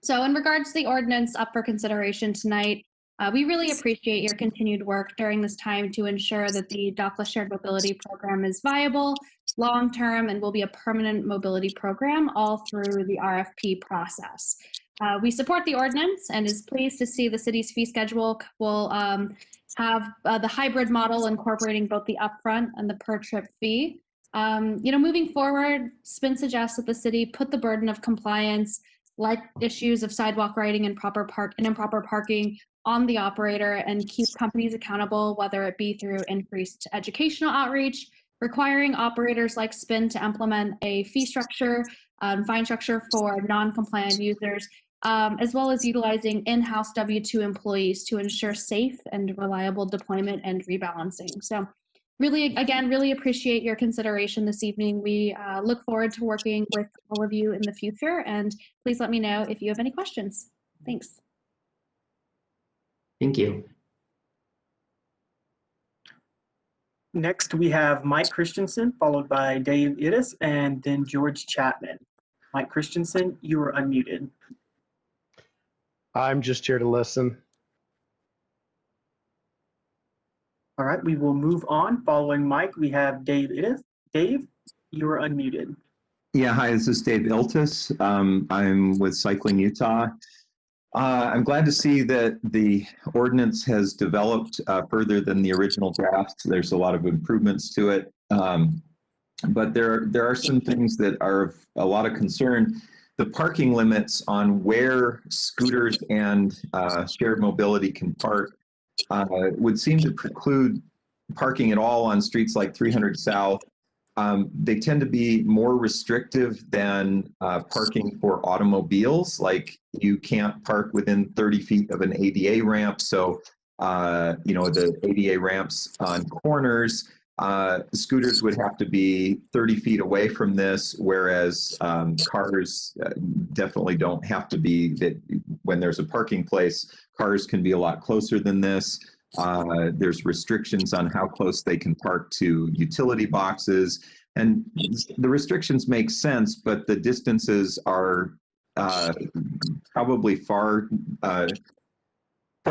So in regards to the ordinance up for consideration tonight, we really appreciate your continued work during this time to ensure that the dockless shared mobility program is viable, long-term, and will be a permanent mobility program all through the RFP process. We support the ordinance and is pleased to see the city's fee schedule will have the hybrid model incorporating both the upfront and the per trip fee. Moving forward, SPIN suggests that the city put the burden of compliance, like issues of sidewalk riding and improper parking, on the operator and keep companies accountable, whether it be through increased educational outreach, requiring operators like SPIN to implement a fee structure, fine structure for non-compliant users, as well as utilizing in-house W-2 employees to ensure safe and reliable deployment and rebalancing. So really, again, really appreciate your consideration this evening. We look forward to working with all of you in the future, and please let me know if you have any questions. Thanks. Thank you. Next, we have Mike Christensen, followed by Dave Itis, and then George Chapman. Mike Christensen, you are unmuted. I'm just here to listen. All right, we will move on. Following Mike, we have Dave Itis. Dave, you are unmuted. Yeah, hi, this is Dave Iltis. I'm with Cycling Utah. I'm glad to see that the ordinance has developed further than the original draft. There's a lot of improvements to it, but there are some things that are of a lot of concern. The parking limits on where scooters and shared mobility can park would seem to preclude parking at all on streets like 300 South, They tend to be more restrictive than parking for automobiles. Like you can't park within 30 feet of an ADA ramp. So, the ADA ramps on corners, scooters would have to be 30 feet away from this, whereas cars definitely don't have to be. That when there's a parking place, cars can be a lot closer than this. There's restrictions on how close they can park to utility boxes. And the restrictions make sense, but the distances are probably far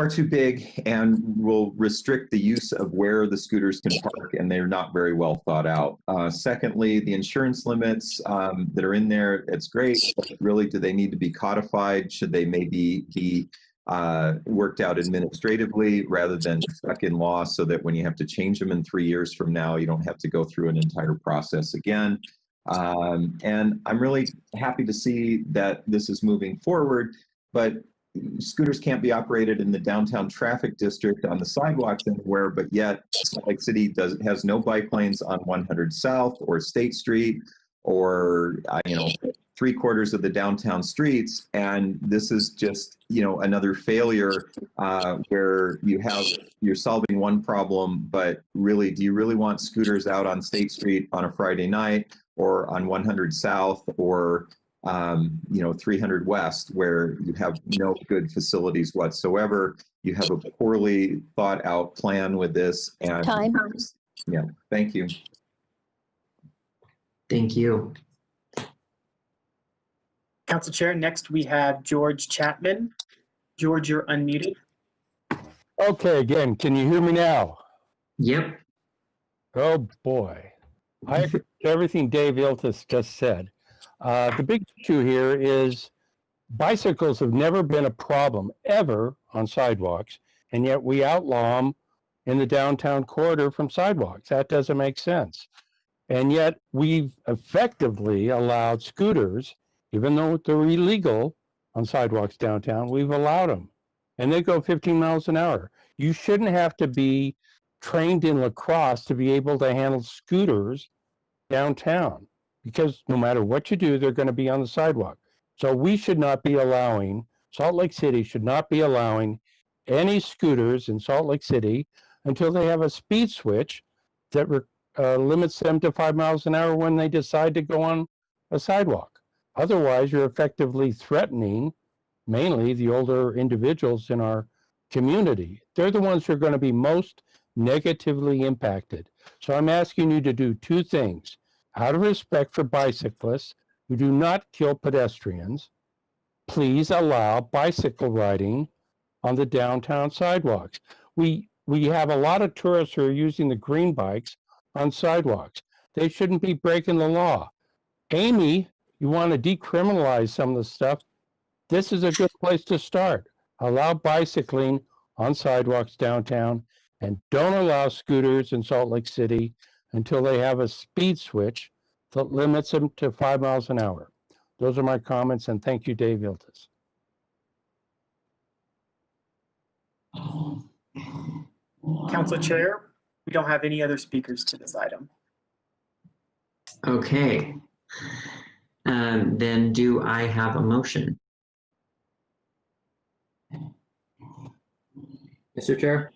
too big and will restrict the use of where the scooters can park, and they're not very well thought out. Secondly, the insurance limits that are in there, it's great, but really, do they need to be codified? Should they maybe be worked out administratively rather than stuck in law, so that when you have to change them in 3 years from now, you don't have to go through an entire process again? And I'm really happy to see that this is moving forward, but scooters can't be operated in the downtown traffic district on the sidewalks anywhere, but yet Salt Lake City has no bike lanes on 100 South or State Street, or 3/4 of the downtown streets. And this is just, another failure where you're solving one problem, but really, do you really want scooters out on State Street on a Friday night, or on 100 South, or 300 West, where you have no good facilities whatsoever? You have a poorly thought out plan with this. And Time. Yeah, thank you. Thank you. Council Chair, next we have George Chapman. George, you're unmuted. Okay, again, can you hear me now? Yep. Oh, boy. I agree with everything Dave Iltis just said. The big issue here is bicycles have never been a problem, ever, on sidewalks, and yet we outlaw them in the downtown corridor from sidewalks. That doesn't make sense. And yet we've effectively allowed scooters, even though they're illegal on sidewalks downtown, we've allowed them. And they go 15 miles an hour. You shouldn't have to be trained in lacrosse to be able to handle scooters downtown, because no matter what you do, they're going to be on the sidewalk. So we should not be allowing, Salt Lake City should not be allowing any scooters in Salt Lake City until they have a speed switch that limits them to 5 miles an hour when they decide to go on a sidewalk. Otherwise, you're effectively threatening mainly the older individuals in our community. They're the ones who are going to be most negatively impacted. So I'm asking you to do two things. Out of respect for bicyclists who do not kill pedestrians, please allow bicycle riding on the downtown sidewalks. We have a lot of tourists who are using the green bikes on sidewalks. They shouldn't be breaking the law. Amy, you want to decriminalize some of the stuff? This is a good place to start. Allow bicycling on sidewalks downtown, and don't allow scooters in Salt Lake City until they have a speed switch that limits them to 5 miles an hour. Those are my comments, and thank you, Dave Iltis. Council Chair, we don't have any other speakers to this item. Okay. Then do I have a motion? Mr. Chair,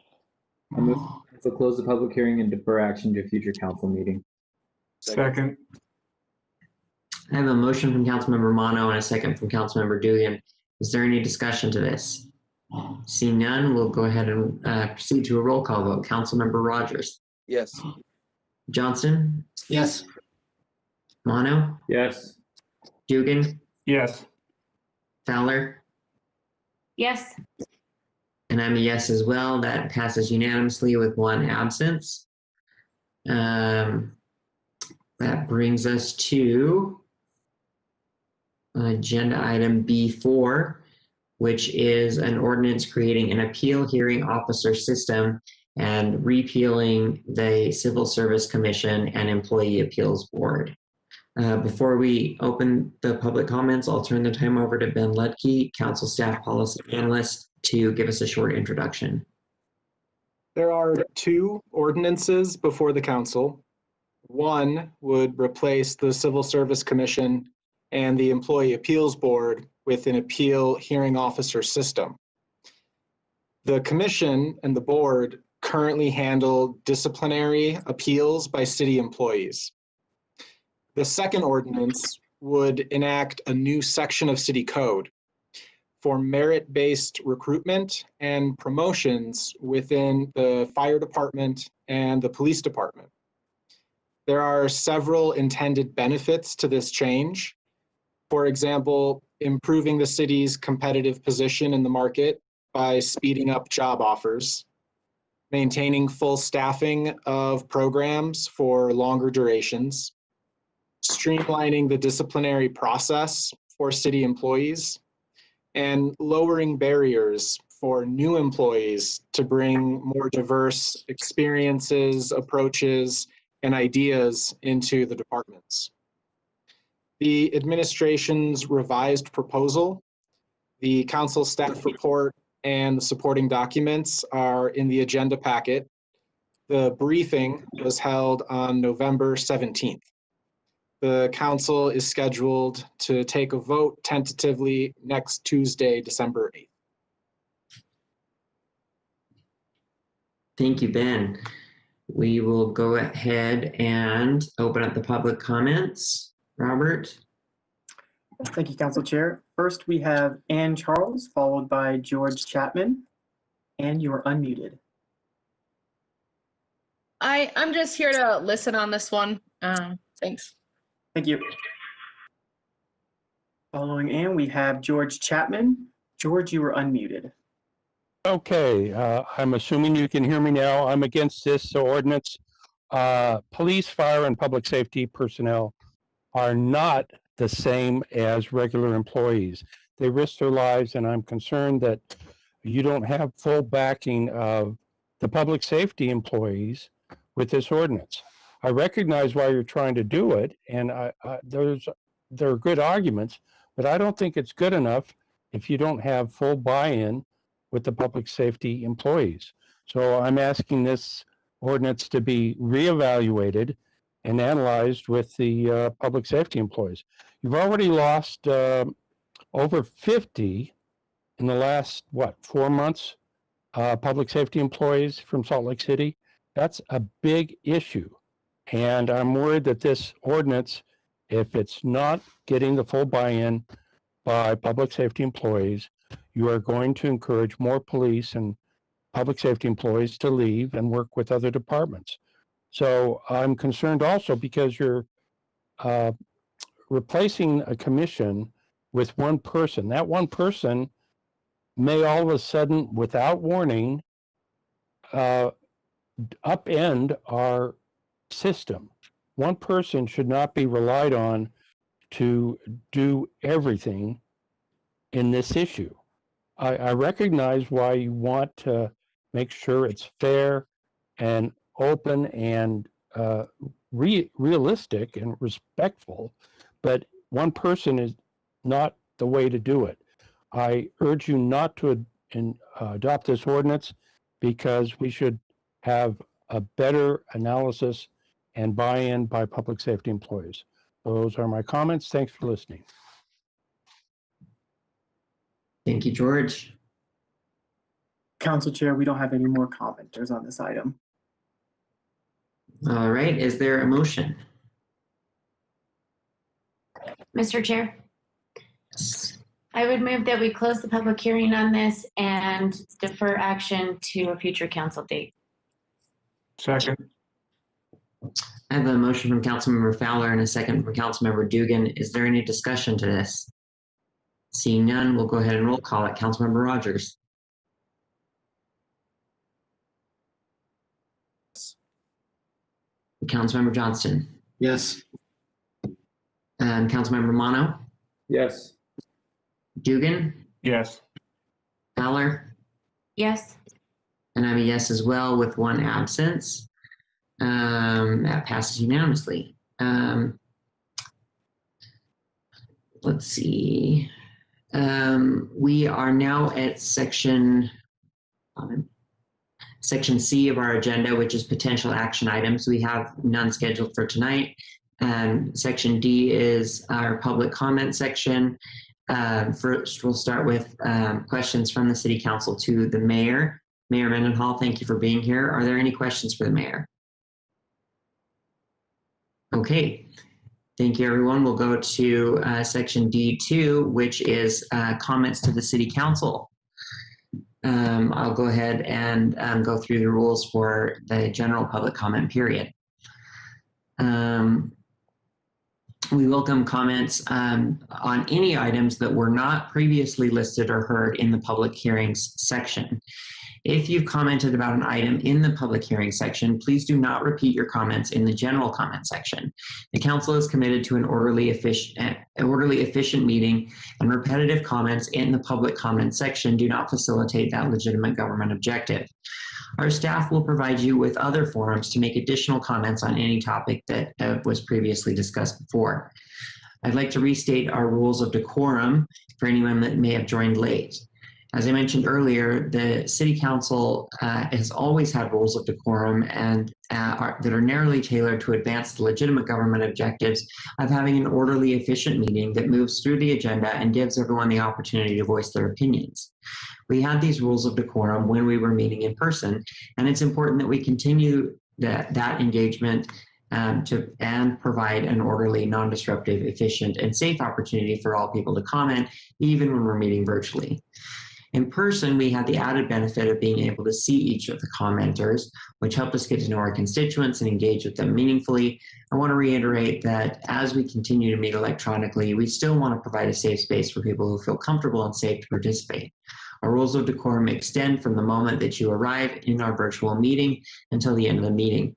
I move to close the public hearing and defer action to a future council meeting. Second. I have a motion from Councilmember Mono and a second from Councilmember Dugan. Is there any discussion to this? Seeing none, we'll go ahead and proceed to a roll call vote. Councilmember Rogers. Yes. Johnson. Yes. Mono. Yes. Dugan. Yes. Fowler. Yes. And I'm a yes as well. That passes unanimously with one absence. That brings us to agenda item B4, which is an ordinance creating an appeal hearing officer system and repealing the Civil Service Commission and Employee Appeals Board. Before we open the public comments, I'll turn the time over to Ben Ludke, Council Staff Policy Analyst, to give us a short introduction. There are two ordinances before the council. One would replace the Civil Service Commission and the Employee Appeals Board with an appeal hearing officer system. The commission and the board currently handle disciplinary appeals by city employees. The second ordinance would enact a new section of city code for merit-based recruitment and promotions within the fire department and the police department. There are several intended benefits to this change. For example, improving the city's competitive position in the market by speeding up job offers, maintaining full staffing of programs for longer durations, streamlining the disciplinary process for city employees, and lowering barriers for new employees to bring more diverse experiences, approaches, and ideas into the departments. The administration's revised proposal, the council staff report, and the supporting documents are in the agenda packet. The briefing was held on November 17th. The council is scheduled to take a vote tentatively next Tuesday, December 8th. Thank you, Ben. We will go ahead and open up the public comments. Robert? Thank you, Council Chair. First, we have Ann Charles, followed by George Chapman. Ann, you are unmuted. I'm just here to listen on this one. Thanks. Thank you. Following Ann, we have George Chapman. George, you are unmuted. Okay, I'm assuming you can hear me now. I'm against this ordinance. Police, fire, and public safety personnel are not the same as regular employees. They risk their lives, and I'm concerned that you don't have full backing of the public safety employees with this ordinance. I recognize why you're trying to do it, and there are good arguments, but I don't think it's good enough if you don't have full buy-in with the public safety employees. So I'm asking this ordinance to be reevaluated and analyzed with the public safety employees. You've already lost over 50 in the last, 4 months, public safety employees from Salt Lake City. That's a big issue. And I'm worried that this ordinance, if it's not getting the full buy-in by public safety employees, you are going to encourage more police and public safety employees to leave and work with other departments. So I'm concerned also because you're replacing a commission with one person. That one person may all of a sudden, without warning, upend our system. One person should not be relied on to do everything in this issue. I recognize why you want to make sure it's fair and open and realistic and respectful, but one person is not the way to do it. I urge you not to adopt this ordinance because we should have a better analysis and buy-in by public safety employees. Those are my comments. Thanks for listening. Thank you, George. Council Chair, we don't have any more commenters on this item. All right, is there a motion? Mr. Chair, I would move that we close the public hearing on this and defer action to a future council date. Second. I have a motion from Councilmember Fowler and a second from Councilmember Dugan. Is there any discussion to this? Seeing none, we'll go ahead and roll call it. Councilmember Rogers. Councilmember Johnston. Yes. And Councilmember Mono. Yes. Dugan. Yes. Fowler. Yes. And I'm a yes as well with one absence. That passes unanimously. Let's see. We are now at section Section C of our agenda, which is potential action items. We have none scheduled for tonight. Section D is our public comment section. First, we'll start with questions from the City Council to the Mayor. Mayor Mendenhall, thank you for being here. Are there any questions for the Mayor? Okay, thank you, everyone. We'll go to Section D2, which is comments to the City Council. I'll go ahead and go through the rules for the general public comment period. We welcome comments on any items that were not previously listed or heard in the public hearings section. If you've commented about an item in the public hearing section, please do not repeat your comments in the general comment section. The council is committed to an orderly, efficient meeting, and repetitive comments in the public comment section do not facilitate that legitimate government objective. Our staff will provide you with other forums to make additional comments on any topic that was previously discussed before. I'd like to restate our rules of decorum for anyone that may have joined late. As I mentioned earlier, the City Council has always had rules of decorum and that are narrowly tailored to advance the legitimate government objectives of having an orderly, efficient meeting that moves through the agenda and gives everyone the opportunity to voice their opinions. We had these rules of decorum when we were meeting in person, and it's important that we continue that engagement and provide an orderly, non-disruptive, efficient, and safe opportunity for all people to comment, even when we're meeting virtually. In person, we had the added benefit of being able to see each of the commenters, which helped us get to know our constituents and engage with them meaningfully. I want to reiterate that as we continue to meet electronically, we still want to provide a safe space for people who feel comfortable and safe to participate. Our rules of decorum extend from the moment that you arrive in our virtual meeting until the end of the meeting.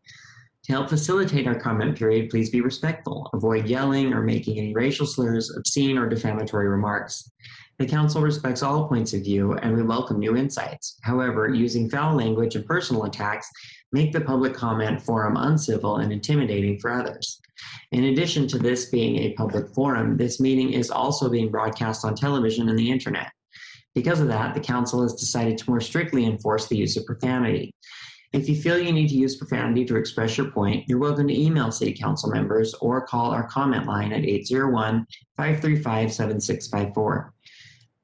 To help facilitate our comment period, please be respectful. Avoid yelling or making any racial slurs, obscene or defamatory remarks. The council respects all points of view and we welcome new insights. However, using foul language and personal attacks make the public comment forum uncivil and intimidating for others. In addition to this being a public forum, this meeting is also being broadcast on television and the internet. Because of that, the council has decided to more strictly enforce the use of profanity. If you feel you need to use profanity to express your point, you're welcome to email City Council members or call our comment line at 801-535-7654.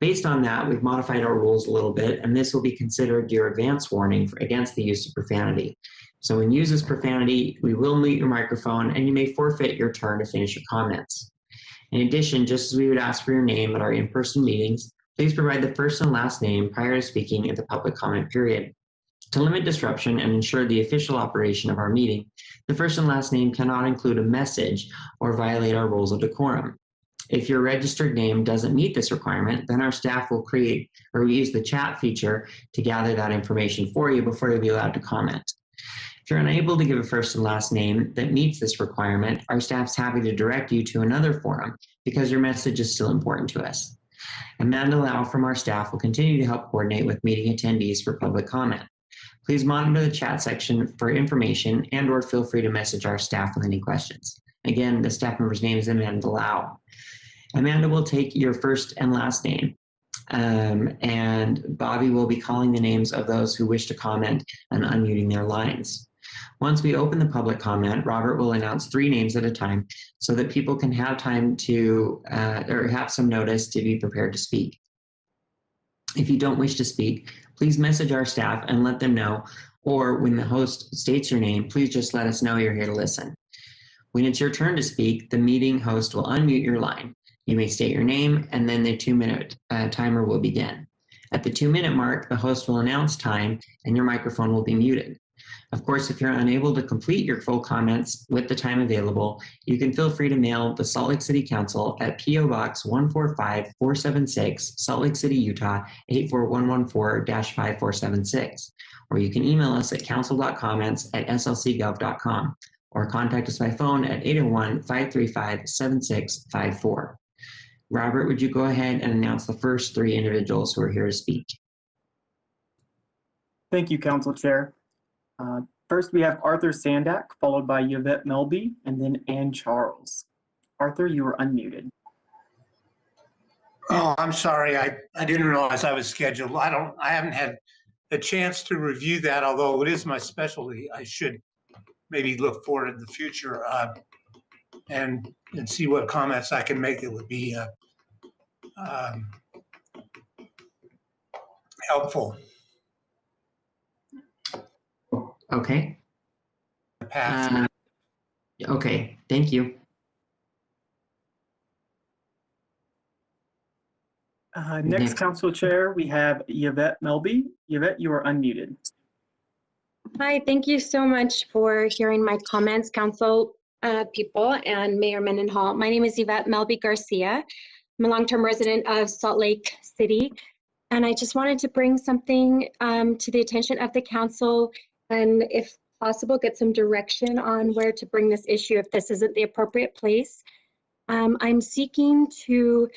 Based on that, we've modified our rules a little bit, and this will be considered your advance warning against the use of profanity. So when you use profanity, we will mute your microphone and you may forfeit your turn to finish your comments. In addition, just as we would ask for your name at our in-person meetings, please provide the first and last name prior to speaking at the public comment period. To limit disruption and ensure the official operation of our meeting, the first and last name cannot include a message or violate our rules of decorum. If your registered name doesn't meet this requirement, then our staff will create or use the chat feature to gather that information for you before you'll be allowed to comment. If you're unable to give a first and last name that meets this requirement, our staff's happy to direct you to another forum because your message is still important to us. Amanda Lau from our staff will continue to help coordinate with meeting attendees for public comment. Please monitor the chat section for information and/or feel free to message our staff with any questions. Again, the staff member's name is Amanda Lau. Amanda will take your first and last name, and Bobby will be calling the names of those who wish to comment and unmuting their lines. Once we open the public comment, Robert will announce 3 names at a time so that people can have time to, or have some notice to be prepared to speak. If you don't wish to speak, please message our staff and let them know, or when the host states your name, please just let us know you're here to listen. When it's your turn to speak, the meeting host will unmute your line. You may state your name and then the 2-minute timer will begin. At the 2-minute mark, the host will announce time and your microphone will be muted. Of course, if you're unable to complete your full comments with the time available, you can feel free to mail the Salt Lake City Council at P.O. Box 145476, Salt Lake City, Utah 84114-5476. Or you can email us at council.comments@slcgov.com or contact us by phone at 801-535-7654. Robert, would you go ahead and announce the first 3 individuals who are here to speak? Thank you, Council Chair. First, we have Arthur Sandak, followed by Yvette Melby, and then Ann Charles. Arthur, you are unmuted. Oh, I'm sorry. I didn't realize I was scheduled. I haven't had a chance to review that, although it is my specialty, I should maybe look forward in the future and see what comments I can make that would be helpful. Okay. Pass. Okay, thank you. Next council chair, we have Yvette Melby. Yvette, you are unmuted. Hi, thank you so much for hearing my comments, council people and Mayor Mendenhall. My name is Yvette Melby Garcia. I'm a long-term resident of Salt Lake City, and I just wanted to bring something to the attention of the council, and if possible, get some direction on where to bring this issue if this isn't the appropriate place. I'm seeking to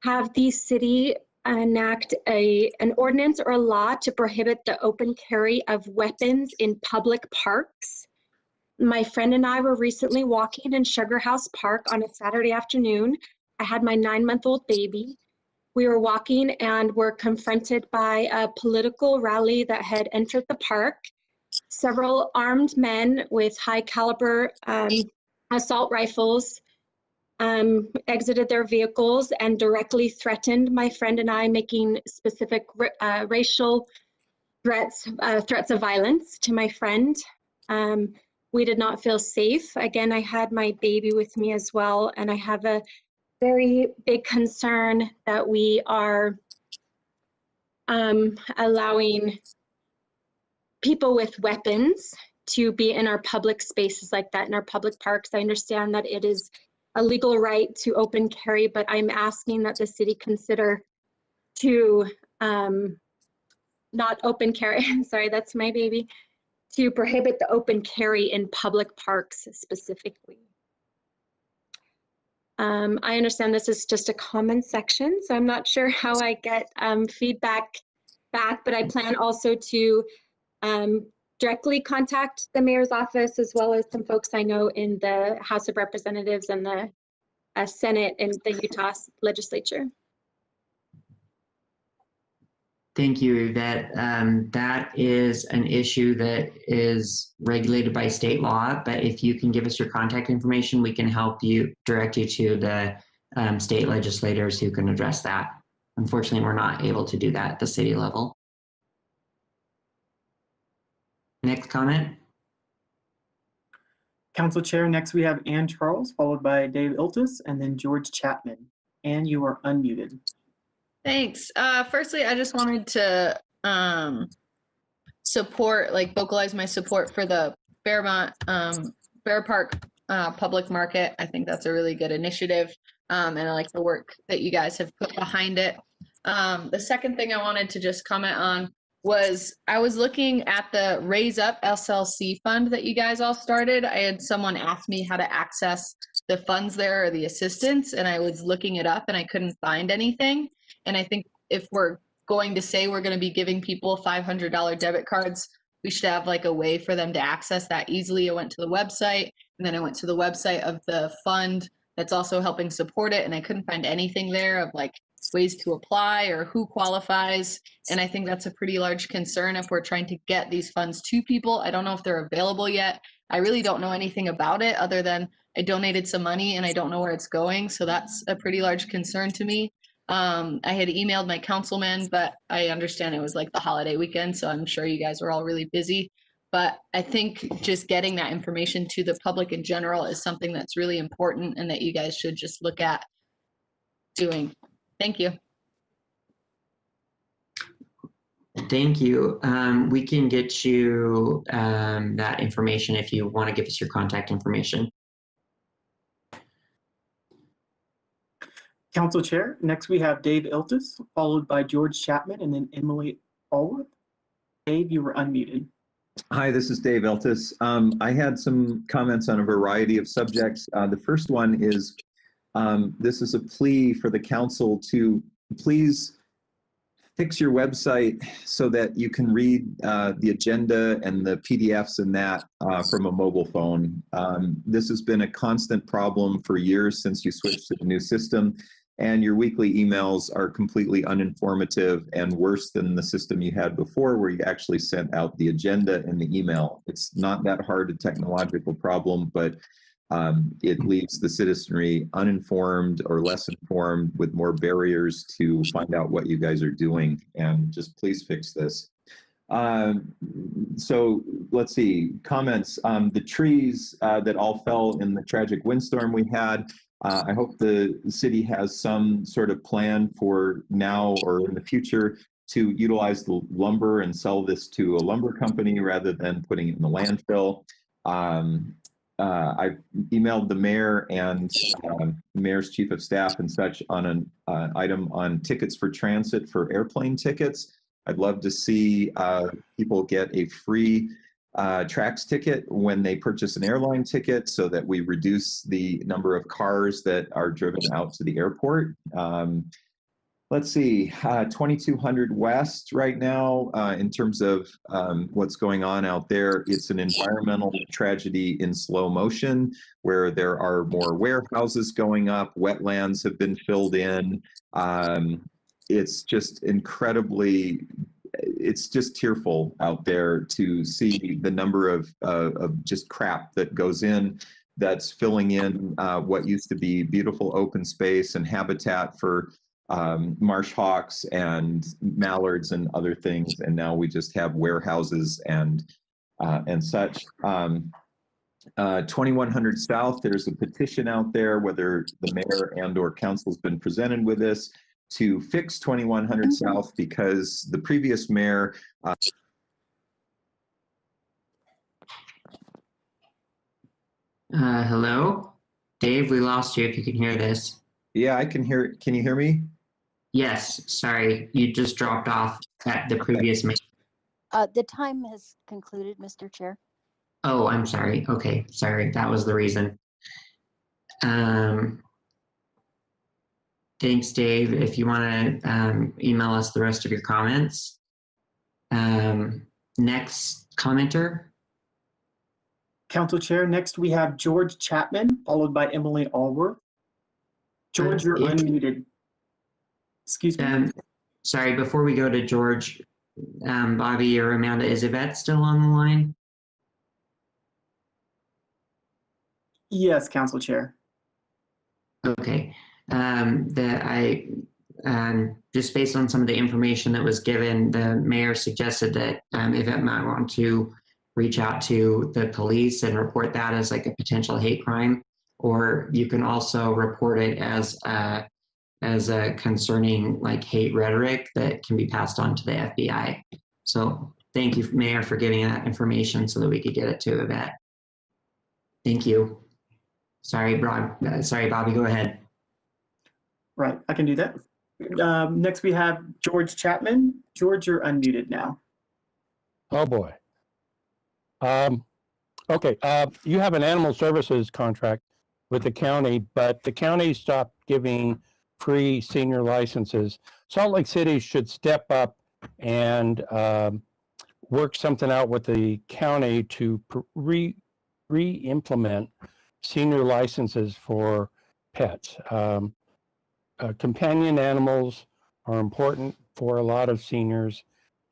have the city enact an ordinance or a law to prohibit the open carry of weapons in public parks. My friend and I were recently walking in Sugar House Park on a Saturday afternoon. I had my 9-month-old baby. We were walking and were confronted by a political rally that had entered the park. Several armed men with high caliber assault rifles exited their vehicles and directly threatened my friend and I, making specific racial threats of violence to my friend. We did not feel safe. Again, I had my baby with me as well, and I have a very big concern that we are allowing people with weapons to be in our public spaces like that, in our public parks. I understand that it is a legal right to open carry, but I'm asking that the city consider to not open carry, sorry, that's my baby, to prohibit the open carry in public parks specifically. I understand this is just a comment section, so I'm not sure how I get feedback back, but I plan also to directly contact the mayor's office as well as some folks I know in the House of Representatives and the Senate and the Utah legislature. Thank you, Yvette. That is an issue that is regulated by state law, but if you can give us your contact information, we can help you, direct you to the state legislators who can address that. Unfortunately, we're not able to do that at the city level. Next comment. Council Chair, next we have Ann Charles, followed by Dave Iltis, and then George Chapman. Ann, you are unmuted. Thanks. Firstly, I just wanted to vocalize my support for the Fairmont Fair Park public market. I think that's a really good initiative, and I like the work that you guys have put behind it. The second thing I wanted to just comment on was I was looking at the Raise Up SLC fund that you guys all started. I had someone ask me how to access the funds there or the assistance, and I was looking it up and I couldn't find anything. And I think if we're going to say we're going to be giving people $500 debit cards, we should have like a way for them to access that easily. I went to the website, and then I went to the website of the fund that's also helping support it, and I couldn't find anything there of like ways to apply or who qualifies. And I think that's a pretty large concern if we're trying to get these funds to people. I don't know if they're available yet. I really don't know anything about it other than I donated some money and I don't know where it's going. So that's a pretty large concern to me. I had emailed my councilman, but I understand it was like the holiday weekend, so I'm sure you guys were all really busy. But I think just getting that information to the public in general is something that's really important and that you guys should just look at doing. Thank you. Thank you. We can get you that information if you want to give us your contact information. Council Chair, next we have Dave Iltis, followed by George Chapman, and then Emily Allworth. Dave, you were unmuted. Hi, this is Dave Iltis. I had some comments on a variety of subjects. The first one is this is a plea for the council to please fix your website so that you can read the agenda and the PDFs and that from a mobile phone. This has been a constant problem for years since you switched to the new system. and your weekly emails are completely uninformative and worse than the system you had before where you actually sent out the agenda in the email. It's not that hard a technological problem, but it leaves the citizenry uninformed or less informed with more barriers to find out what you guys are doing, and just please fix this. So let's see, comments. The trees that all fell in the tragic windstorm we had, I hope the city has some sort of plan for now or in the future to utilize the lumber and sell this to a lumber company rather than putting it in the landfill. I emailed the mayor and mayor's chief of staff and such on an item on tickets for transit for airplane tickets. I'd love to see people get a free TRAX ticket when they purchase an airline ticket so that we reduce the number of cars that are driven out to the airport. Let's see, 2200 West right now, in terms of what's going on out there. It's an environmental tragedy in slow motion where there are more warehouses going up, wetlands have been filled in. It's just incredibly, it's just tearful out there to see the number of just crap that goes in that's filling in what used to be beautiful open space and habitat for marsh hawks and mallards and other things, and now we just have warehouses and such. 2100 South, there's a petition out there, whether the mayor and or council's been presented with this, to fix 2100 South because the previous mayor Hello? Dave, we lost you if you can hear this. Yeah, I can hear it. Can you hear me? Yes, sorry, you just dropped off at the previous meeting. The time has concluded, Mr. Chair. Oh, I'm sorry. Okay, sorry, that was the reason. Thanks, Dave. If you want to email us the rest of your comments. Next commenter. Council Chair, next we have George Chapman, followed by Emily Allworth. George, you're unmuted. Excuse me. Sorry, before we go to George, Bobby or Amanda, is Yvette still on the line? Yes, Council Chair. Okay. Just based on some of the information that was given, the mayor suggested that Yvette might want to reach out to the police and report that as like a potential hate crime, or you can also report it as a concerning like hate rhetoric that can be passed on to the FBI. So thank you, Mayor, for giving that information so that we could get it to Yvette. Thank you. Sorry, Bobby, go ahead. Right, I can do that. Next we have George Chapman. George, you're unmuted now. Oh, boy. Okay, you have an animal services contract with the county, but the county stopped giving free senior licenses. Salt Lake City should step up and work something out with the county to re-implement senior licenses for pets. Companion animals are important for a lot of seniors,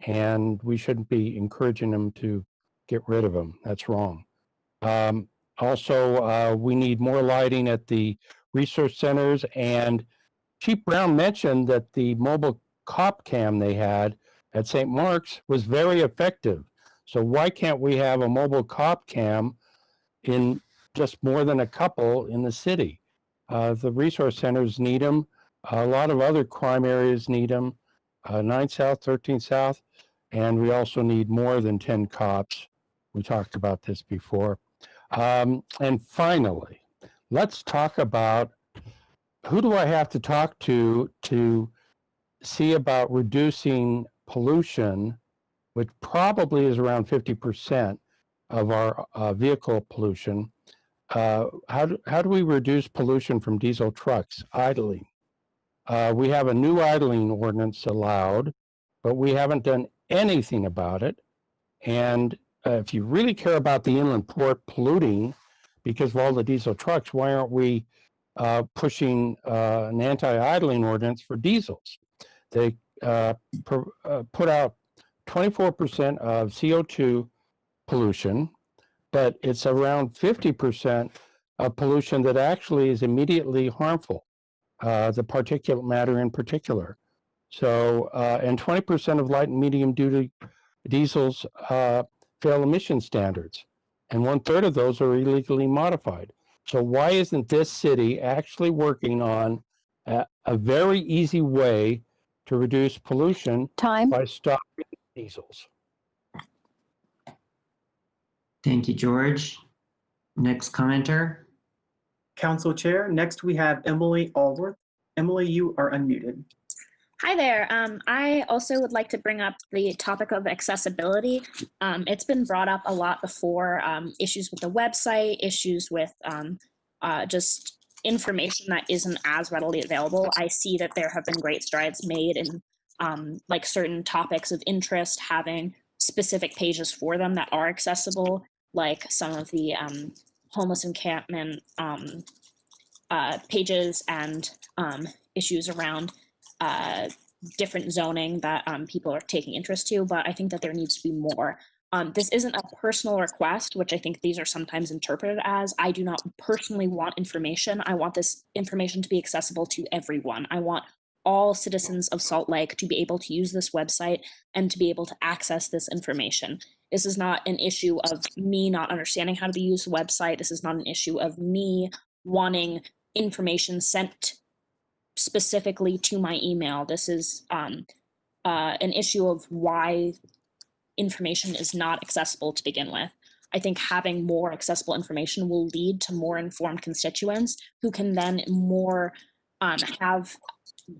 and we shouldn't be encouraging them to get rid of them. That's wrong. Also, we need more lighting at the resource centers, and Chief Brown mentioned that the mobile cop cam they had at St. Mark's was very effective. So why can't we have a mobile cop cam in just more than a couple in the city? The resource centers need them. A lot of other crime areas need them. 9 South, 13 South, and we also need more than 10 cops. We talked about this before. And finally, let's talk about who do I have to talk to see about reducing pollution, which probably is around 50% of our vehicle pollution. How do we reduce pollution from diesel trucks idling? We have a new idling ordinance allowed, but we haven't done anything about it. And if you really care about the inland port polluting because of all the diesel trucks, why aren't we pushing an anti-idling ordinance for diesels. They put out 24% of CO2 pollution, but it's around 50% of pollution that actually is immediately harmful, the particulate matter in particular. So, and 20% of light and medium duty diesels fail emission standards, and 1/3 of those are illegally modified. So why isn't this city actually working on a very easy way to reduce pollution by stopping diesels? Thank you, George. Next commenter. Council Chair, next we have Emily Allworth. Emily, you are unmuted. Hi there. I also would like to bring up the topic of accessibility. It's been brought up a lot before, issues with the website, issues with just information that isn't as readily available. I see that there have been great strides made in like certain topics of interest, having specific pages for them that are accessible, like some of the homeless encampment pages and issues around different zoning that people are taking interest to, but I think that there needs to be more. This isn't a personal request, which I think these are sometimes interpreted as. I do not personally want information. I want this information to be accessible to everyone. I want all citizens of Salt Lake to be able to use this website and to be able to access this information. This is not an issue of me not understanding how to use the website. This is not an issue of me wanting information sent specifically to my email. This is an issue of why information is not accessible to begin with. I think having more accessible information will lead to more informed constituents who can then more have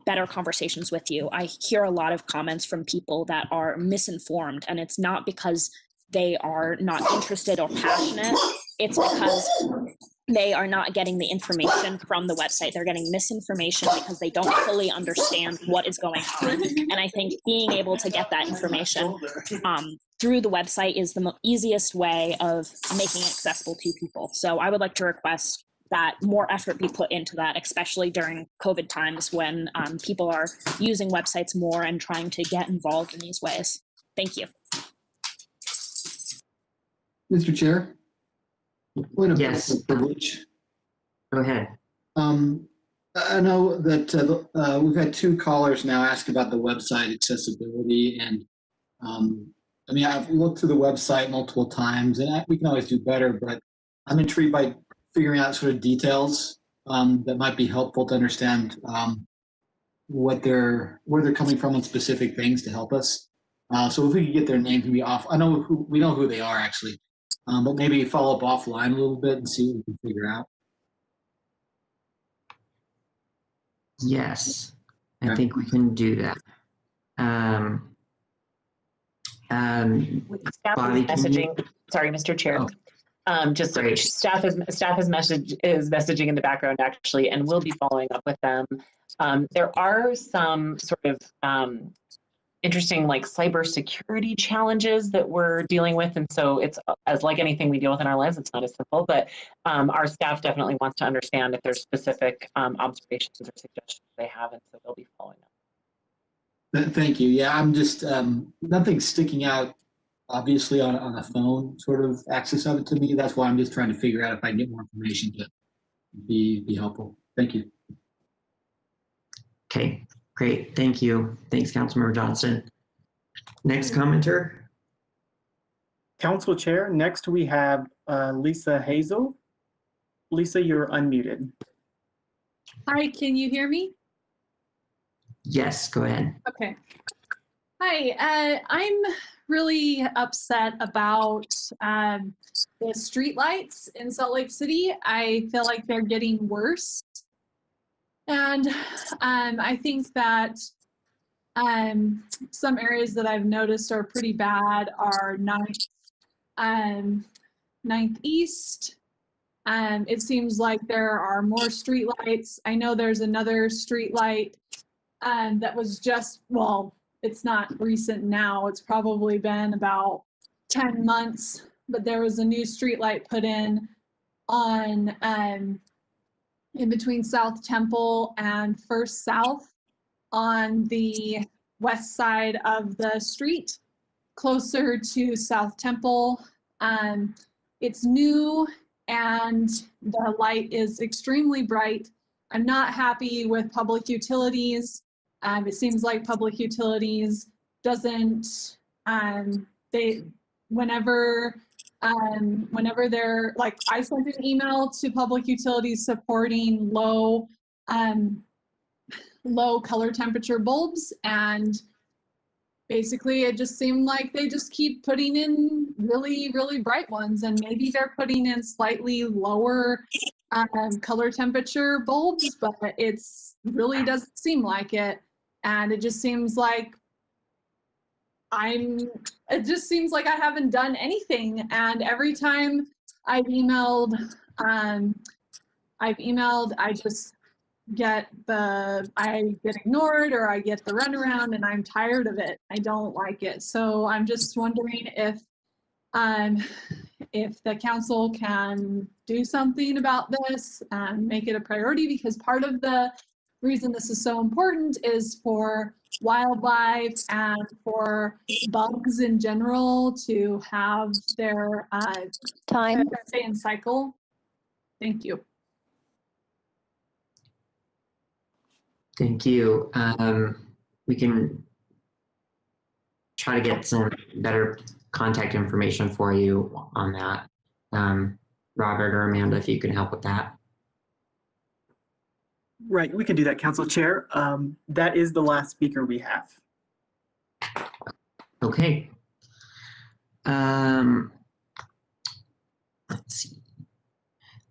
better conversations with you. I hear a lot of comments from people that are misinformed, and it's not because they are not interested or passionate. It's because they are not getting the information from the website. They're getting misinformation because they don't fully understand what is going on. And I think being able to get that information through the website is the easiest way of making it accessible to people. So I would like to request that more effort be put into that, especially during COVID times when people are using websites more and trying to get involved in these ways. Thank you. Mr. Chair, point of Yes. privilege. Go ahead. I know that we've had 2 callers now ask about the website accessibility, and I mean, I've looked through the website multiple times, and we can always do better, but I'm intrigued by figuring out sort of details that might be helpful to understand where they're coming from on specific things to help us. So if we could get their names maybe off, we know who they are actually, but maybe follow up offline a little bit and see what we can figure out. Yes, I think we can do that. Staff is messaging. Sorry, Mr. Chair. Just staff is messaging in the background actually, and we'll be following up with them. There are some sort of interesting like cybersecurity challenges that we're dealing with, and so it's as like anything we deal with in our lives, it's not as simple. But our staff definitely wants to understand if there's specific observations or suggestions they have, and so they'll be following up. Thank you. Yeah, I'm just nothing sticking out obviously on a phone sort of access of it to me. That's why I'm just trying to figure out if I can get more information to be helpful. Thank you. Okay, great. Thank you. Thanks, Councilmember Johnson. Next commenter. Council Chair, next we have Lisa Hazel. Lisa, you're unmuted. Hi, can you hear me? Yes, go ahead. Okay. Hi, I'm really upset about the streetlights in Salt Lake City. I feel like they're getting worse. And I think that some areas that I've noticed are pretty bad are 9th East. It seems like there are more streetlights. I know there's another streetlight that was just, well, it's not recent now. It's probably been about 10 months, but there was a new streetlight put in on in between South Temple and First South on the west side of the street, closer to South Temple. It's new and the light is extremely bright. I'm not happy with public utilities. It seems like public utilities doesn't, whenever they're like, I sent an email to public utilities supporting low color temperature bulbs, and basically it just seemed like they just keep putting in really, really bright ones, and maybe they're putting in slightly lower color temperature bulbs, but it's really doesn't seem like it. And it just seems like I haven't done anything. And every time I've emailed, I just get ignored, or I get the runaround, and I'm tired of it. I don't like it. So I'm just wondering if the council can do something about this and make it a priority, because part of the reason this is so important is for wildlife and for bugs in general to have their time stay in cycle. Thank you. Thank you. We can try to get some better contact information for you on that. Robert or Amanda, if you can help with that. Right, we can do that, Council Chair. That is the last speaker we have. Okay. Let's see.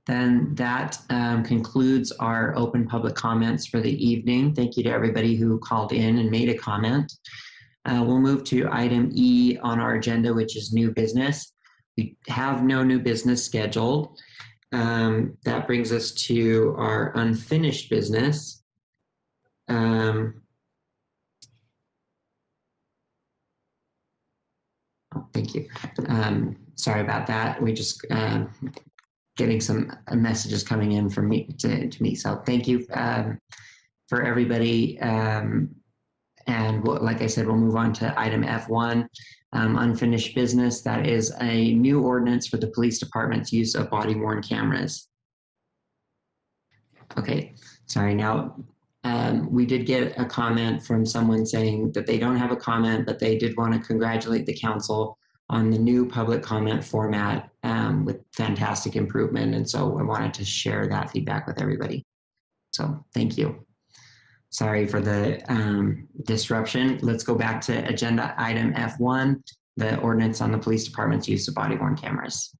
Then that concludes our open public comments for the evening. Thank you to everybody who called in and made a comment. We'll move to item E on our agenda, which is new business. We have no new business scheduled. That brings us to our unfinished business. Oh, thank you. Sorry about that. We just getting some messages coming in from me to me. So thank you for everybody. And like I said, we'll move on to item F1, unfinished business. That is a new ordinance for the police department's use of body-worn cameras. Okay, sorry. Now, we did get a comment from someone saying that they don't have a comment, but they did want to congratulate the council on the new public comment format with fantastic improvement. And so I wanted to share that feedback with everybody. So thank you. Sorry for the disruption. Let's go back to agenda item F1, the ordinance on the police department's use of body-worn cameras.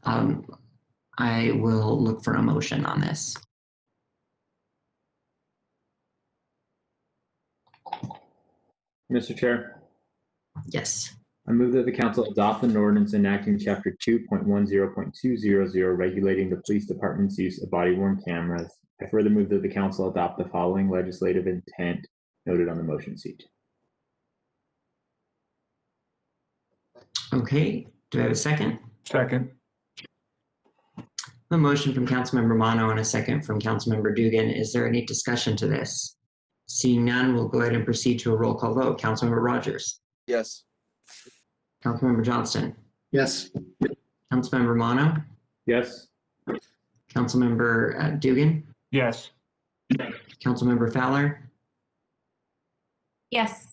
I will look for a motion on this. Mr. Chair. Yes. I move that the council adopt an ordinance enacting chapter 2.10.200 regulating the police department's use of body-worn cameras. I further move that the council adopt the following legislative intent noted on the motion sheet. Okay, do I have a second? Second. A motion from Councilmember Mono and a second from Councilmember Dugan. Is there any discussion to this? Seeing none, we'll go ahead and proceed to a roll call vote. Councilmember Rogers. Yes. Councilmember Johnston. Yes. Councilmember Mono. Yes. Councilmember Dugan. Yes. Councilmember Fowler. Yes.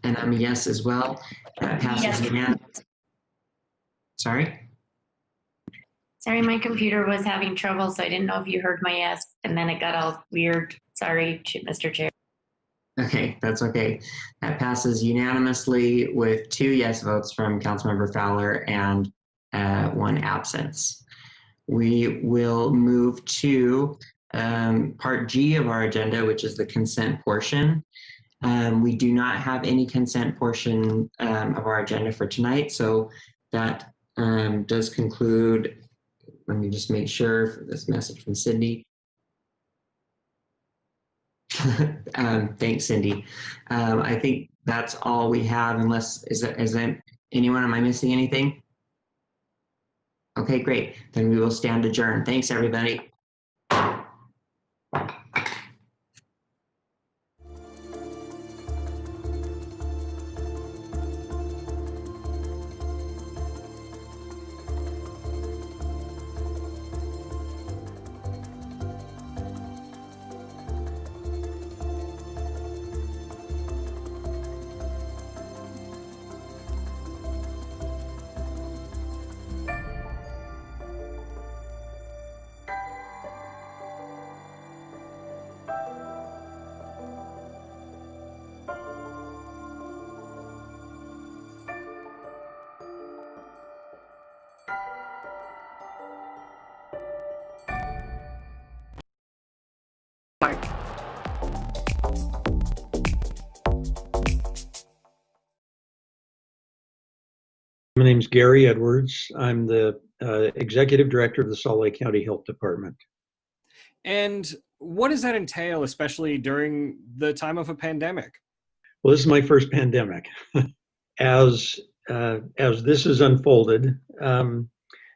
And I'm a yes as well. That passes unanimously. Sorry? Sorry, my computer was having trouble, so I didn't know if you heard my yes, and then it got all weird. Sorry, Mr. Chair. Okay, that's okay. That passes unanimously with 2 yes votes from Councilmember Fowler and 1 absence. We will move to part G of our agenda, which is the consent portion. We do not have any consent portion of our agenda for tonight, so that does conclude. Let me just make sure for this message from Cindy. Thanks, Cindy. I think that's all we have, unless, is there anyone, am I missing anything? Okay, great. Then we will stand adjourned. Thanks, everybody. My name's Gary Edwards. I'm the Executive Director of the Salt Lake County Health Department. And what does that entail, especially during the time of a pandemic? Well, this is my first pandemic. As this has unfolded,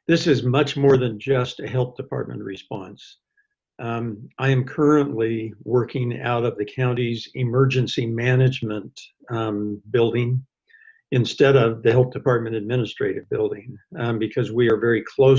this is much more than just a health department response. I am currently working out of the county's emergency management building instead of the health department administrative building, because we are very close